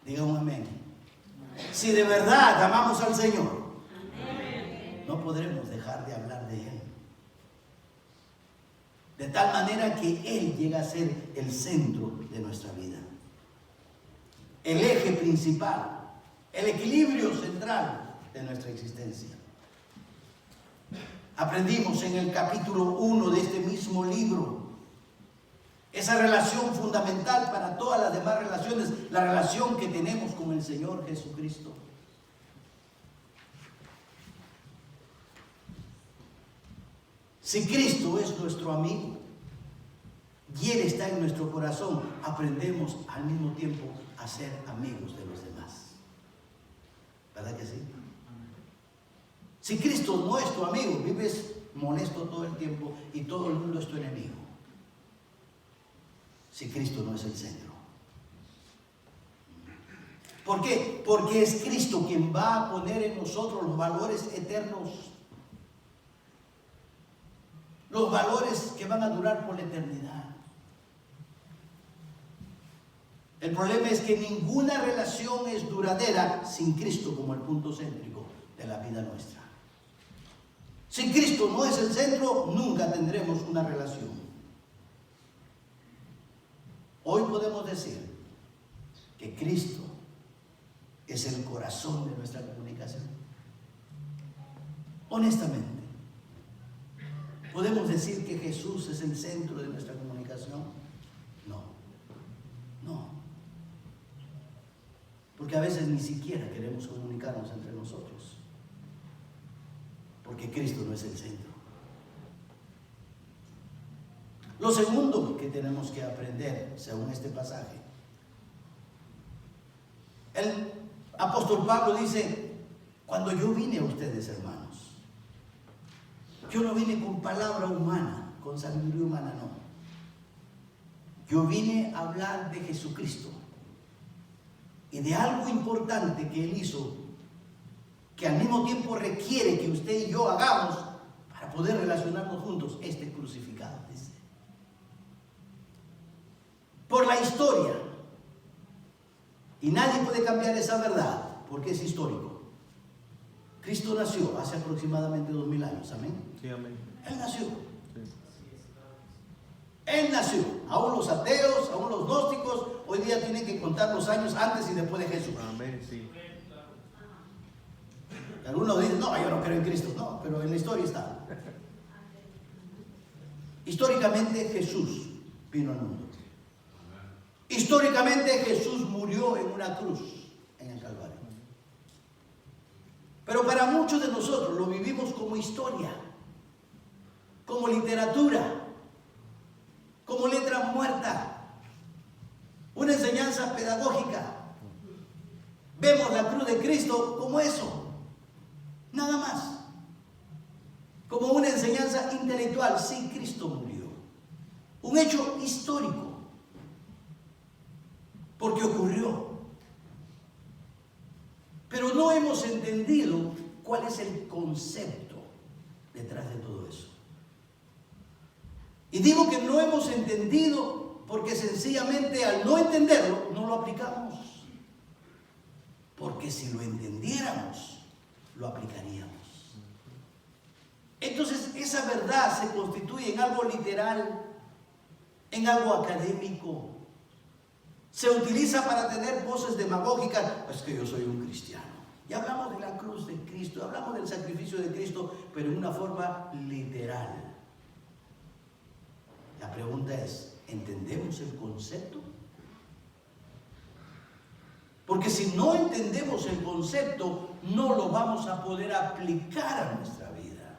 diga un amén. Si de verdad amamos al Señor, no podremos dejar de hablar de Él. De tal manera que Él llega a ser el centro de nuestra vida, el eje principal, el equilibrio central de nuestra existencia. Aprendimos en el capítulo 1 de este mismo libro esa relación fundamental para todas las demás relaciones, la relación que tenemos con el Señor Jesucristo. Si Cristo es nuestro amigo y Él está en nuestro corazón, aprendemos al mismo tiempo a ser amigos de los demás. ¿Verdad que sí? Si Cristo no es tu amigo, vives molesto todo el tiempo y todo el mundo es tu enemigo. Si Cristo no es el centro. ¿Por qué? Porque es Cristo quien va a poner en nosotros los valores eternos. Los valores que van a durar por la eternidad. El problema es que ninguna relación es duradera sin Cristo como el punto céntrico de la vida nuestra. Si Cristo no es el centro, nunca tendremos una relación. Hoy podemos decir que Cristo es el corazón de nuestra comunicación. Honestamente, ¿podemos decir que Jesús es el centro de nuestra comunicación? No. Porque a veces ni siquiera queremos comunicarnos entre nosotros. Porque Cristo no es el centro. Lo segundo que tenemos que aprender, según este pasaje, el apóstol Pablo dice: cuando yo vine a ustedes, hermanos, yo no vine con palabra humana, con sabiduría humana, no. Yo vine a hablar de Jesucristo y de algo importante que Él hizo, que al mismo tiempo requiere que usted y yo hagamos para poder relacionarnos juntos, este crucificado, dice. Por la historia. Y nadie puede cambiar esa verdad, porque es histórico. Cristo nació hace aproximadamente 2000 años, ¿amén? Sí, amén. Él nació. Sí. Él nació. Aún los ateos, aún los gnósticos, hoy día tienen que contar los años antes y después de Jesús. Amén, sí. Algunos dicen: no, yo no creo en Cristo. No, pero en la historia está. Históricamente Jesús vino al mundo. Históricamente Jesús murió en una cruz en el Calvario. Pero para muchos de nosotros lo vivimos como historia, como literatura, como letra muerta, una enseñanza pedagógica. Vemos la cruz de Cristo como eso, nada más, como una enseñanza intelectual. Sí, Cristo murió, un hecho histórico, porque ocurrió. Pero no hemos entendido cuál es el concepto detrás de todo eso. Y digo que no hemos entendido porque sencillamente al no entenderlo no lo aplicamos. Porque si lo entendiéramos, lo aplicaríamos. Entonces esa verdad se constituye en algo literal, en algo académico. Se utiliza para tener voces demagógicas. Es que yo soy un cristiano. Y hablamos de la cruz de Cristo, hablamos del sacrificio de Cristo, pero en una forma literal. La pregunta es: ¿entendemos el concepto? Porque si no entendemos el concepto, no lo vamos a poder aplicar a nuestra vida.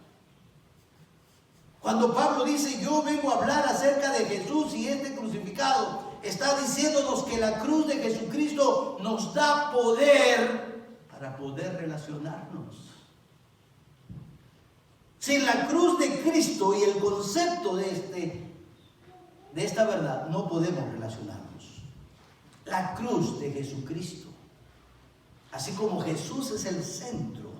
Cuando Pablo dice, yo vengo a hablar acerca de Jesús y este crucificado, está diciéndonos que la cruz de Jesucristo nos da poder para poder relacionarnos. Sin la cruz de Cristo y el concepto de esta verdad, no podemos relacionarnos. La cruz de Jesucristo. Así como Jesús es el centro,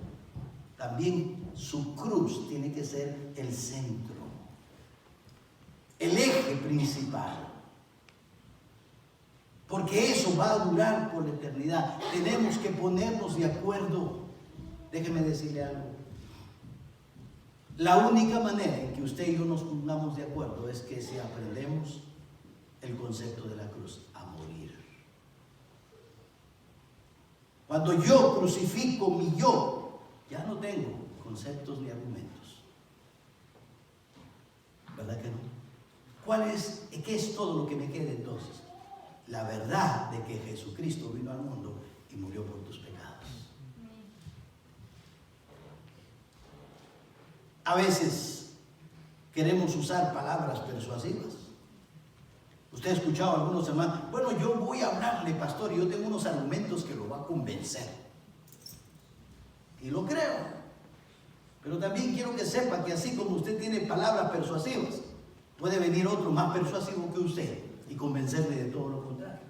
también su cruz tiene que ser el centro, el eje principal. Porque eso va a durar por la eternidad. Tenemos que ponernos de acuerdo. Déjeme decirle algo. La única manera en que usted y yo nos pongamos de acuerdo es que si aprendemos el concepto de la cruz, a morir. Cuando yo crucifico mi yo, ya no tengo conceptos ni argumentos. ¿Verdad que no? ¿Qué es todo lo que me queda entonces? La verdad de que Jesucristo vino al mundo y murió por tus pecados. A veces queremos usar palabras persuasivas. Usted ha escuchado a algunos hermanos, bueno, yo voy a hablarle, pastor, y yo tengo unos argumentos que lo va a convencer. Y lo creo. Pero también quiero que sepa que así como usted tiene palabras persuasivas, puede venir otro más persuasivo que usted y convencerle de todo lo contrario.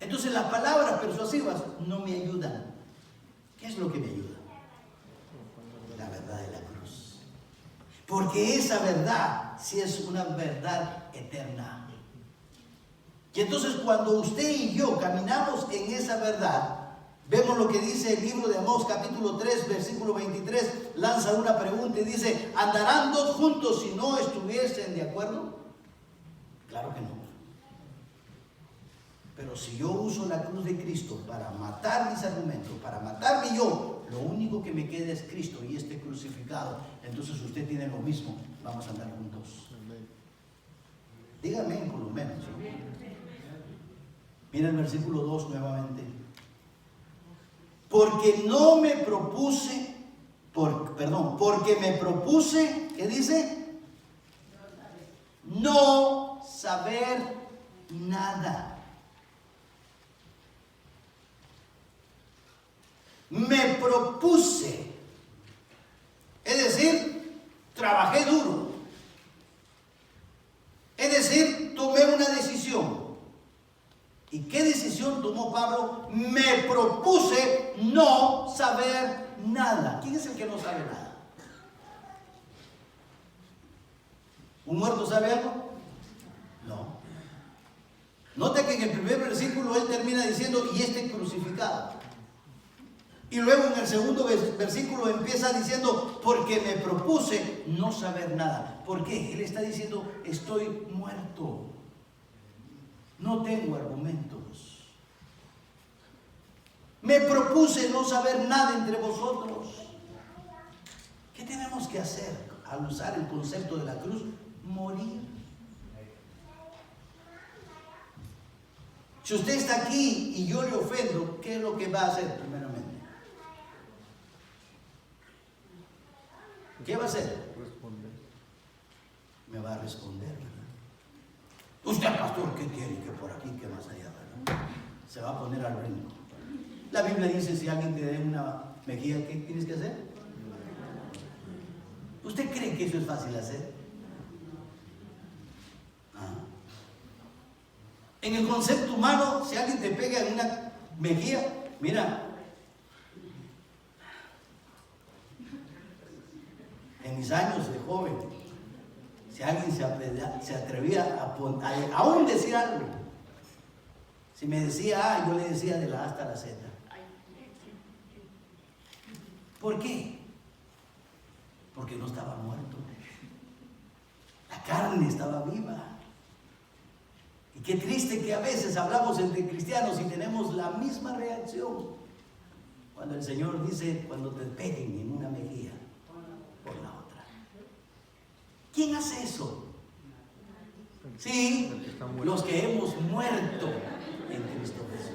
Entonces las palabras persuasivas no me ayudan. ¿Qué es lo que me ayuda? La verdad de la cruz. Porque esa verdad sí es una verdad eterna. Y entonces cuando usted y yo caminamos en esa verdad, vemos lo que dice el libro de Amós capítulo 3 versículo 23, lanza una pregunta y dice, ¿andarán dos juntos si no estuviesen de acuerdo? Claro que no. Pero si yo uso la cruz de Cristo para matar mis argumentos, para matar mi yo, lo único que me queda es Cristo y este crucificado. Entonces usted tiene lo mismo, vamos a andar juntos. Dígame por lo menos, ¿no? Mira el versículo 2 nuevamente. Porque me propuse, ¿qué dice? No saber nada. Me propuse, es decir, trabajé duro, es decir, tomé una decisión. ¿Y qué decisión tomó Pablo? Me propuse no saber nada. ¿Quién es el que no sabe nada? ¿Un muerto sabe algo? No. Note que en el primer versículo él termina diciendo, y este crucificado. Y luego en el segundo versículo empieza diciendo, porque me propuse no saber nada. ¿Por qué? Él está diciendo, estoy muerto. No tengo argumentos. Me propuse no saber nada entre vosotros. ¿Qué tenemos que hacer al usar el concepto de la cruz? Morir. Si usted está aquí y yo le ofendo, ¿qué es lo que va a hacer primeramente? ¿Qué va a hacer? Responder. Me va a responder, ¿verdad? Usted, pastor, ¿qué quiere? Que por aquí, que más allá, ¿verdad? Se va a poner al ritmo. La Biblia dice, si alguien te dé una mejilla, ¿qué tienes que hacer? ¿Usted cree que eso es fácil hacer? En el concepto humano, si alguien te pega en una mejilla, mira, en mis años de joven, si alguien se atrevía a aún decir algo, si me decía A, yo le decía de la A hasta la Z. ¿Por qué? Porque no estaba muerto. La carne estaba viva. Y qué triste que a veces hablamos entre cristianos y tenemos la misma reacción. Cuando el Señor dice, cuando te peguen en una mejilla, por la otra. ¿Quién hace eso? Sí, los que hemos muerto en Cristo Jesús.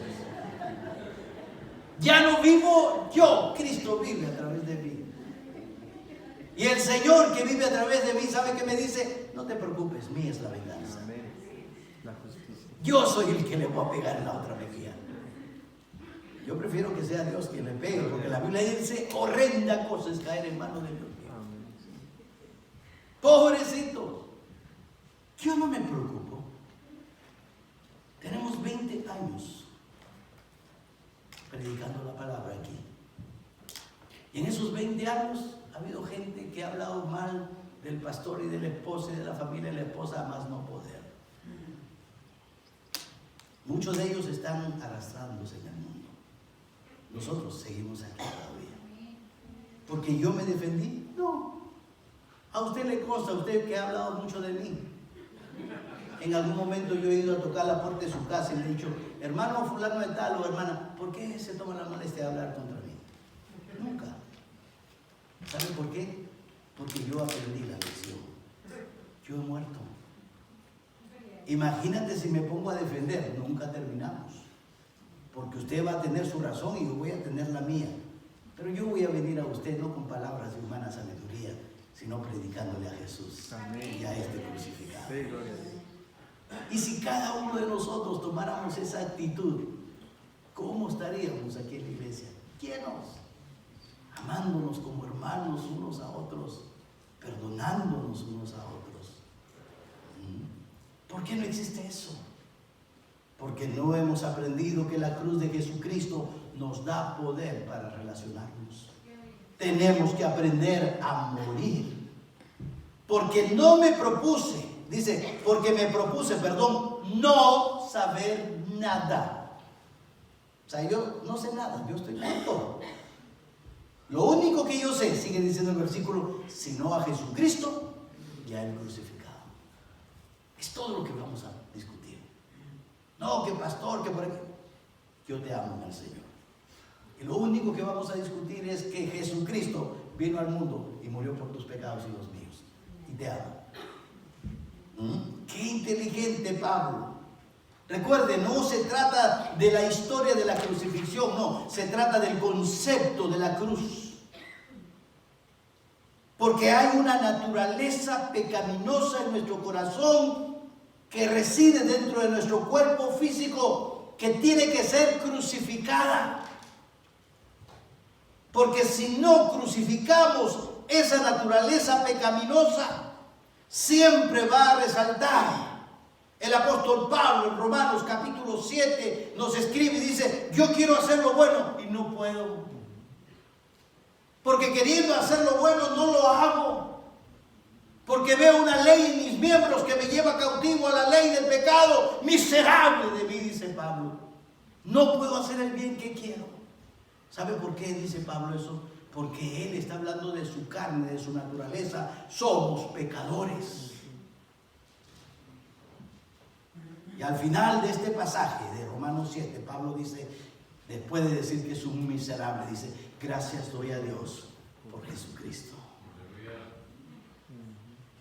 Ya no vivo yo, Cristo vive a través de mí. Y el Señor que vive a través de mí, ¿sabe qué me dice? No te preocupes, mía es la venganza. La justicia. Yo soy el que le voy a pegar en la otra mejilla. Yo prefiero que sea Dios quien le pegue, porque la Biblia dice, horrenda cosa es caer en manos de Dios. Pobrecito. Yo no me preocupo. Tenemos 20 años predicando la palabra aquí. Y en esos 20 años ha habido gente que ha hablado mal del pastor y de la esposa y de la familia de la esposa a más no poder. Muchos de ellos están arrastrándose en el mundo. Nosotros seguimos aquí todavía. ¿Porque yo me defendí? No. A usted le consta, a usted que ha hablado mucho de mí. En algún momento yo he ido a tocar la puerta de su casa y le he dicho, hermano fulano de tal o hermana, ¿por qué se toma la molestia de hablar contra mí? Nunca. ¿Sabe por qué? Porque yo aprendí la lección. Yo he muerto. Imagínate si me pongo a defender, nunca terminamos. Porque usted va a tener su razón y yo voy a tener la mía. Pero yo voy a venir a usted no con palabras de humana sabiduría, sino predicándole a Jesús. Amén. Y a este crucificado. Sí, gloria a Dios. Y si cada uno de nosotros tomáramos esa actitud, ¿cómo estaríamos aquí en la iglesia? Llenos, amándonos como hermanos unos a otros, perdonándonos unos a otros. ¿Por qué no existe eso? Porque no hemos aprendido que la cruz de Jesucristo nos da poder para relacionarnos. Tenemos que aprender a morir. Porque no me propuse, dice, porque me propuse, no saber nada. O sea, yo no sé nada, yo estoy muerto. Lo único que yo sé, sigue diciendo el versículo, sino a Jesucristo y a Él crucificado. Es todo lo que vamos a discutir. No, que pastor, que por aquí. Yo te amo en el Señor. Y lo único que vamos a discutir es que Jesucristo vino al mundo y murió por tus pecados y los míos. Y te amo. Qué inteligente Pablo. Recuerde, no se trata de la historia de la crucifixión, no, se trata del concepto de la cruz. Porque hay una naturaleza pecaminosa en nuestro corazón que reside dentro de nuestro cuerpo físico que tiene que ser crucificada. Porque si no crucificamos esa naturaleza pecaminosa, siempre va a resaltar. El apóstol Pablo en Romanos capítulo 7 nos escribe y dice, yo quiero hacer lo bueno y no puedo. Porque queriendo hacer lo bueno no lo hago. Porque veo una ley en mis miembros que me lleva cautivo a la ley del pecado. Miserable de mí, dice Pablo. No puedo hacer el bien que quiero. ¿Sabe por qué dice Pablo eso? Porque él está hablando de su carne, de su naturaleza. Somos pecadores. Y al final de este pasaje de Romanos 7, Pablo dice, después de decir que es un miserable, dice, gracias doy a Dios por Jesucristo.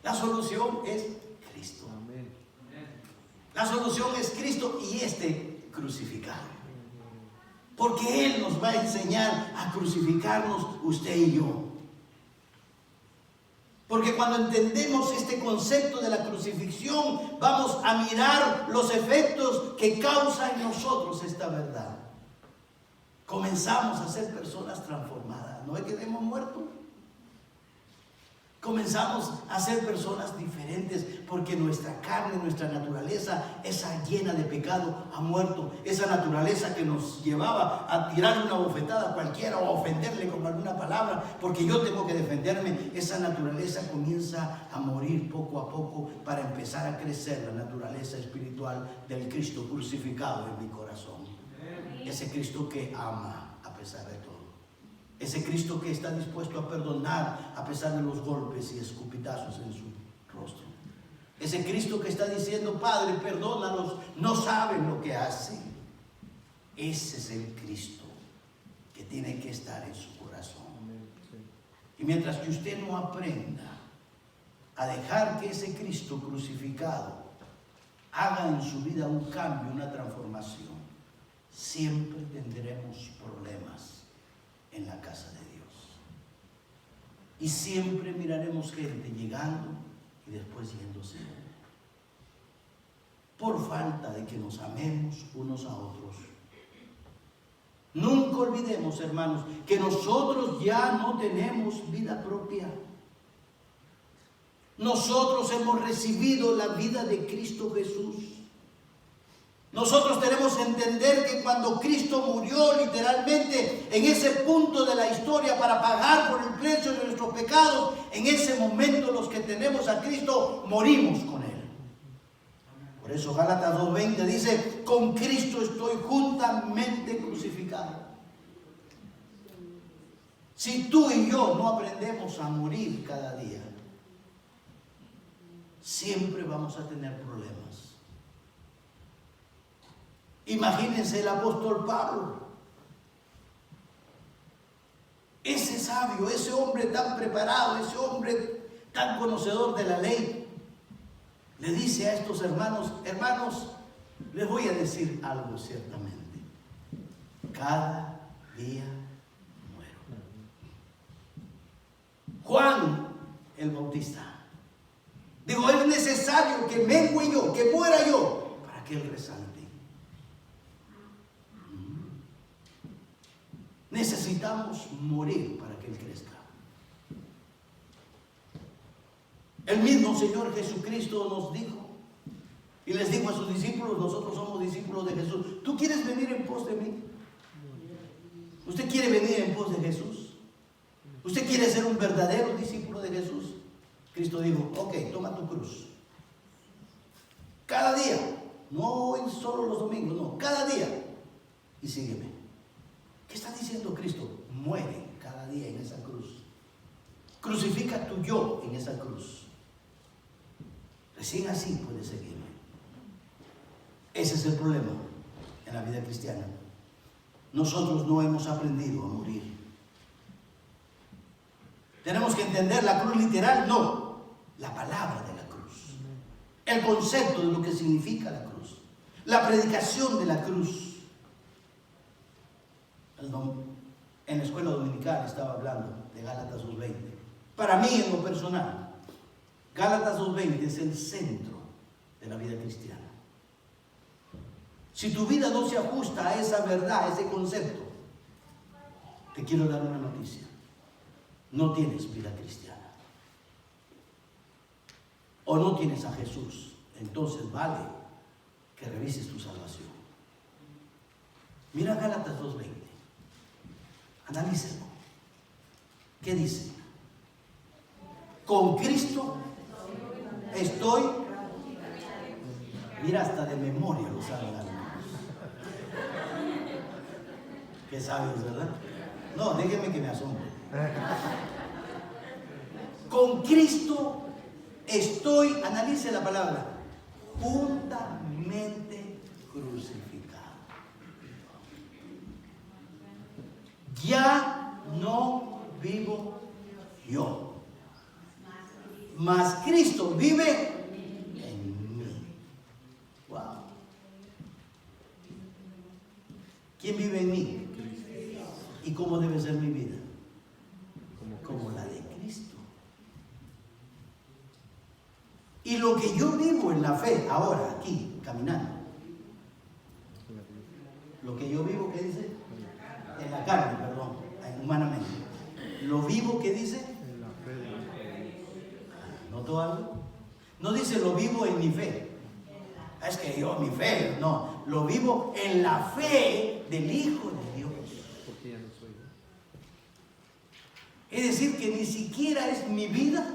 La solución es Cristo. La solución es Cristo y este crucificado. Porque Él nos va a enseñar a crucificarnos usted y yo. Porque cuando entendemos este concepto de la crucifixión, vamos a mirar los efectos que causa en nosotros esta verdad. Comenzamos a ser personas transformadas. ¿No es que hemos muerto? Comenzamos a ser personas diferentes porque nuestra carne, nuestra naturaleza, esa llena de pecado, ha muerto. Esa naturaleza que nos llevaba a tirar una bofetada a cualquiera o a ofenderle con alguna palabra porque yo tengo que defenderme, esa naturaleza comienza a morir poco a poco para empezar a crecer la naturaleza espiritual del Cristo crucificado en mi corazón. Ese Cristo que ama a pesar de todo. Ese Cristo que está dispuesto a perdonar a pesar de los golpes y escupitazos en su rostro. Ese Cristo que está diciendo, Padre, perdónalos, no saben lo que hacen. Ese es el Cristo que tiene que estar en su corazón. Y mientras que usted no aprenda a dejar que ese Cristo crucificado haga en su vida un cambio, una transformación, siempre tendremos problemas en la casa de Dios. Y siempre miraremos gente llegando y después yéndose, por falta de que nos amemos unos a otros. Nunca olvidemos, hermanos, que nosotros ya no tenemos vida propia. Nosotros hemos recibido la vida de Cristo Jesús. Nosotros tenemos que entender que cuando Cristo murió literalmente en ese punto de la historia para pagar por el precio de nuestros pecados, en ese momento los que tenemos a Cristo morimos con Él. Por eso Gálatas 2:20 dice: con Cristo estoy juntamente crucificado. Si tú y yo no aprendemos a morir cada día, siempre vamos a tener problemas. Imagínense el apóstol Pablo, ese sabio, ese hombre tan preparado, ese hombre tan conocedor de la ley, le dice a estos hermanos: hermanos, les voy a decir algo ciertamente, cada día muero. Juan el Bautista digo: es necesario que mengue yo, que muera yo, para que Él resalte. Necesitamos morir para que Él crezca. El mismo Señor Jesucristo nos dijo y les dijo a sus discípulos: nosotros somos discípulos de Jesús. ¿Tú quieres venir en pos de mí? ¿Usted quiere venir en pos de Jesús? ¿Usted quiere ser un verdadero discípulo de Jesús? Cristo dijo: ok, toma tu cruz. Cada día, no solo los domingos, no, cada día, y sígueme. ¿Qué está diciendo Cristo? Muere cada día en esa cruz. Crucifica tu yo en esa cruz. Recién así puedes seguirme. Ese es el problema en la vida cristiana. Nosotros no hemos aprendido a morir. Tenemos que entender la cruz literal, no, la palabra de la cruz. El concepto de lo que significa la cruz. La predicación de la cruz. En la escuela dominical estaba hablando de Gálatas 2:20. Para mí, en lo personal, Gálatas 2:20 es el centro de la vida cristiana. Si tu vida no se ajusta a esa verdad, a ese concepto, te quiero dar una noticia: no tienes vida cristiana. O no tienes a Jesús. Entonces vale que revises tu salvación. Mira Gálatas 2:20. Analícenlo. ¿Qué dice? Con Cristo estoy. Mira, hasta de memoria lo saben algunos. Qué sabios, ¿verdad? No, déjenme que me asombre. Con Cristo estoy, analice la palabra, juntamente crucificado. Ya no vivo yo, mas Cristo vive en mí. Wow. ¿Quién vive en mí? ¿Y cómo debe ser mi vida? Como la de Cristo. Y lo que yo vivo en la fe, ahora, aquí, caminando, lo que yo vivo, ¿qué dice? En la carne, perdón, humanamente. Lo vivo, ¿qué dice? En la fe. ¿Notó algo? No dice lo vivo en mi fe. Es que yo, mi fe, no. Lo vivo en la fe del Hijo de Dios. Porque ya no soy yo. Es decir, que ni siquiera es mi vida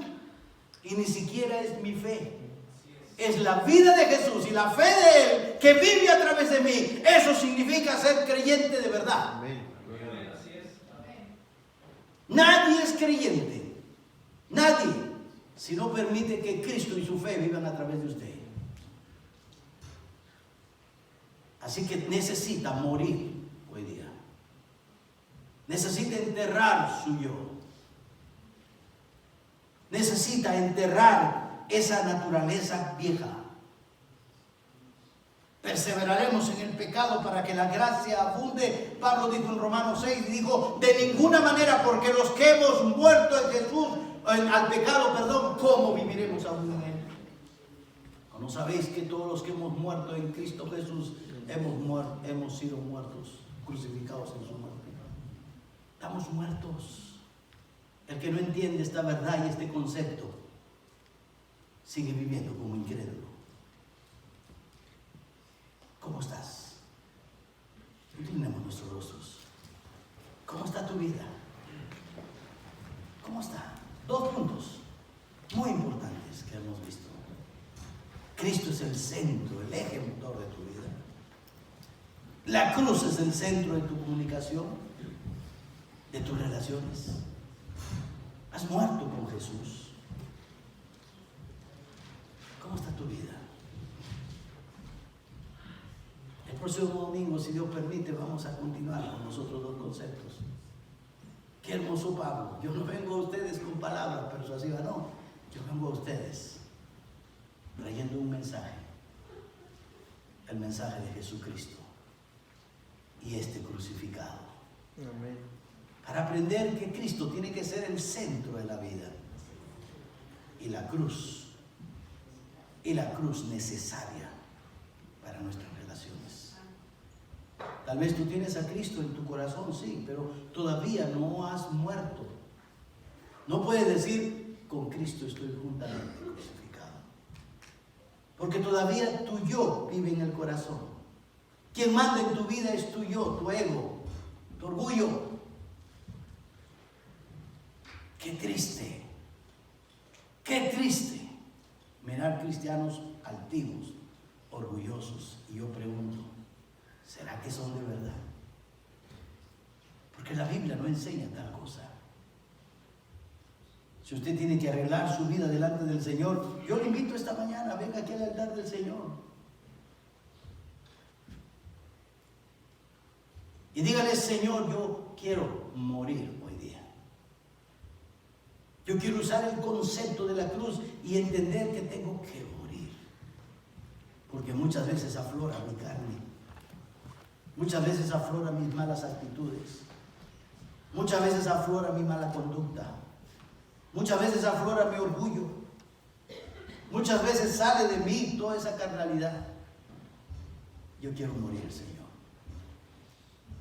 y ni siquiera es mi fe. Es la vida de Jesús y la fe de Él que vive a través de mí. Eso significa ser creyente de verdad. Amén. Nadie es creyente, nadie, si no permite que Cristo y su fe vivan a través de usted. Así que necesita morir hoy día. Necesita enterrar su yo. Necesita enterrar esa naturaleza vieja. perseveraremos en el pecado para que la gracia abunde. Pablo dijo en Romanos 6, dijo, de ninguna manera, porque los que hemos muerto en Jesús, al pecado, perdón, ¿cómo viviremos aún en él? ¿O no sabéis que todos los que hemos muerto en Cristo Jesús hemos sido muertos, crucificados en su muerte? Estamos muertos. El que no entiende esta verdad y este concepto sigue viviendo como incrédulo. ¿Cómo estás? Inclinemos nuestros rostros. ¿Cómo está tu vida? ¿Cómo está? 2 puntos muy importantes que hemos visto. Cristo es el centro, el eje motor de tu vida. La cruz es el centro de tu comunicación, de tus relaciones. Has muerto con Jesús. ¿Cómo está tu vida? El próximo domingo, si Dios permite, vamos a continuar con los otros 2 conceptos. Qué hermoso Pablo. Yo no vengo a ustedes con palabras persuasivas, no. Yo vengo a ustedes trayendo un mensaje. El mensaje de Jesucristo y este crucificado. Amén. Para aprender que Cristo tiene que ser el centro de la vida. Y la cruz necesaria para nuestras relaciones. Tal vez tú tienes a Cristo en tu corazón, sí, pero todavía no has muerto. No puedes decir, con Cristo estoy juntamente crucificado. Porque todavía tu yo vive en el corazón. Quien manda en tu vida es tu yo, tu ego, tu orgullo. Qué triste mirar cristianos altivos, orgullosos. Y yo pregunto, ¿será que son de verdad? Porque la Biblia no enseña tal cosa. Si usted tiene que arreglar su vida delante del Señor, yo le invito esta mañana, venga aquí al altar del Señor. Y dígale, Señor, yo quiero morir hoy día. Yo quiero usar el concepto de la cruz y entender que tengo que morir. Porque muchas veces aflora mi carne. Muchas veces aflora mis malas actitudes. Muchas veces aflora mi mala conducta. Muchas veces aflora mi orgullo. Muchas veces sale de mí toda esa carnalidad. Yo quiero morir, Señor.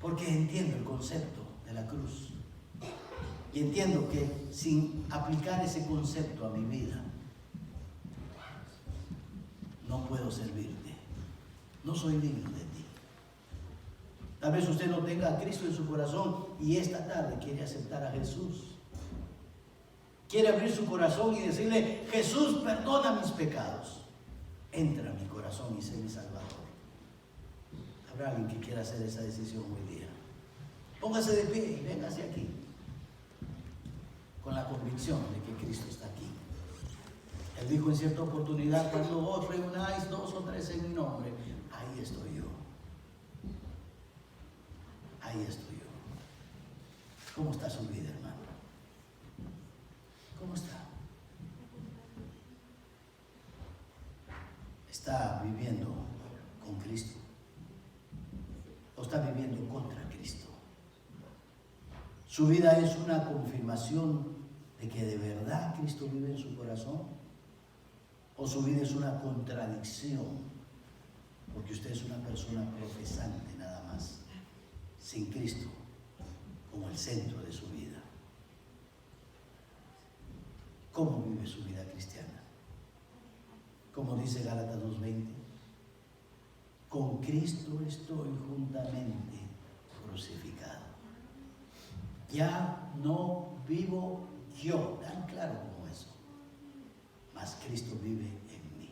Porque entiendo el concepto de la cruz. Y entiendo que sin aplicar ese concepto a mi vida, no puedo servirte. No soy digno de ti. Tal vez usted no tenga a Cristo en su corazón y esta tarde quiere aceptar a Jesús. Quiere abrir su corazón y decirle, Jesús, perdona mis pecados. Entra a mi corazón y sé mi Salvador. Habrá alguien que quiera hacer esa decisión hoy día. Póngase de pie y véngase aquí. Con la convicción de que Cristo está aquí. Él dijo en cierta oportunidad, cuando vos reunáis 2 o 3 en mi nombre, ahí estoy yo. Ahí estoy yo. ¿Cómo está su vida, hermano? ¿Cómo está? ¿Está viviendo con Cristo? ¿O está viviendo contra Cristo? ¿Su vida es una confirmación de que de verdad Cristo vive en su corazón? ¿O su vida es una contradicción? Porque usted es una persona profesante nada más, sin Cristo como el centro de su vida. ¿Cómo vive su vida cristiana? Como dice Gálatas 2:20, con Cristo estoy juntamente crucificado. Ya no vivo yo, tan claro como eso, mas Cristo vive en mí.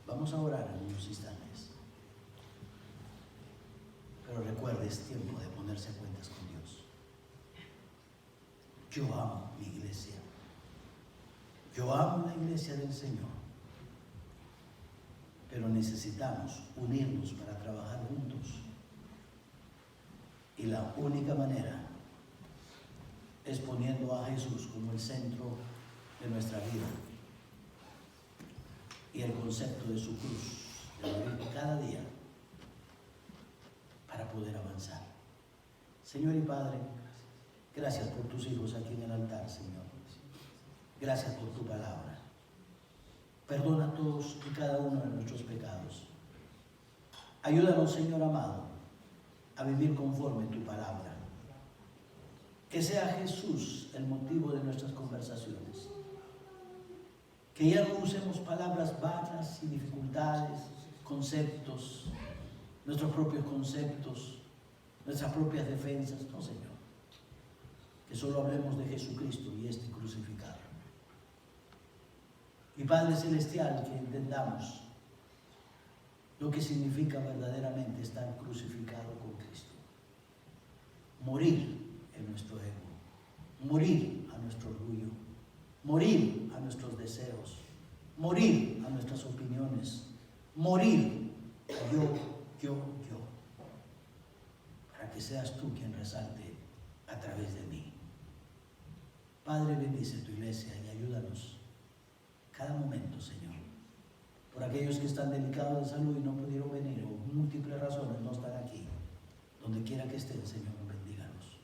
Vamos a orar en unos instantes. Pero recuerde, es tiempo de ponerse a cuentas con Dios. Yo amo mi iglesia. Yo amo la iglesia del Señor. Pero necesitamos unirnos para trabajar juntos. Y la única manera es poniendo a Jesús como el centro de nuestra vida. y el concepto de su cruz, de vivir cada día para poder avanzar. Señor y Padre, gracias por tus hijos aquí en el altar, Señor. Gracias por tu palabra. Perdona todos y cada uno de nuestros pecados. Ayúdanos, Señor amado, a vivir conforme tu palabra. Que sea Jesús el motivo de nuestras conversaciones. Que ya no usemos palabras vagas y dificultades, conceptos, nuestros propios conceptos, nuestras propias defensas. No, Señor. Que solo hablemos de Jesucristo y este crucificado. Y Padre Celestial, que entendamos lo que significa verdaderamente estar crucificado con Cristo. Morir en nuestro ego, morir a nuestro orgullo, morir a nuestros deseos, morir a nuestras opiniones, morir a yo, para que seas tú quien resalte a través de mí. Padre, bendice tu iglesia y ayúdanos cada momento, Señor. Por aquellos que están delicados de salud y no pudieron venir, o múltiples razones no están aquí, donde quiera que estén, Señor, bendígalos.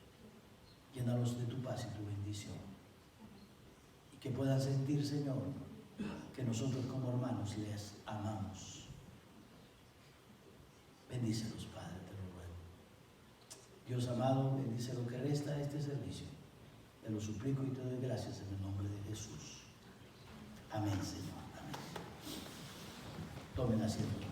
Llénalos de tu paz y tu bendición. Y que puedan sentir, Señor, que nosotros como hermanos les amamos. Bendícelos, Padre, te lo ruego. Dios amado, bendice lo que resta de este servicio. Te lo suplico y te doy gracias en el nombre de Jesús. Amén, Señor. Amén. Tomen asiento.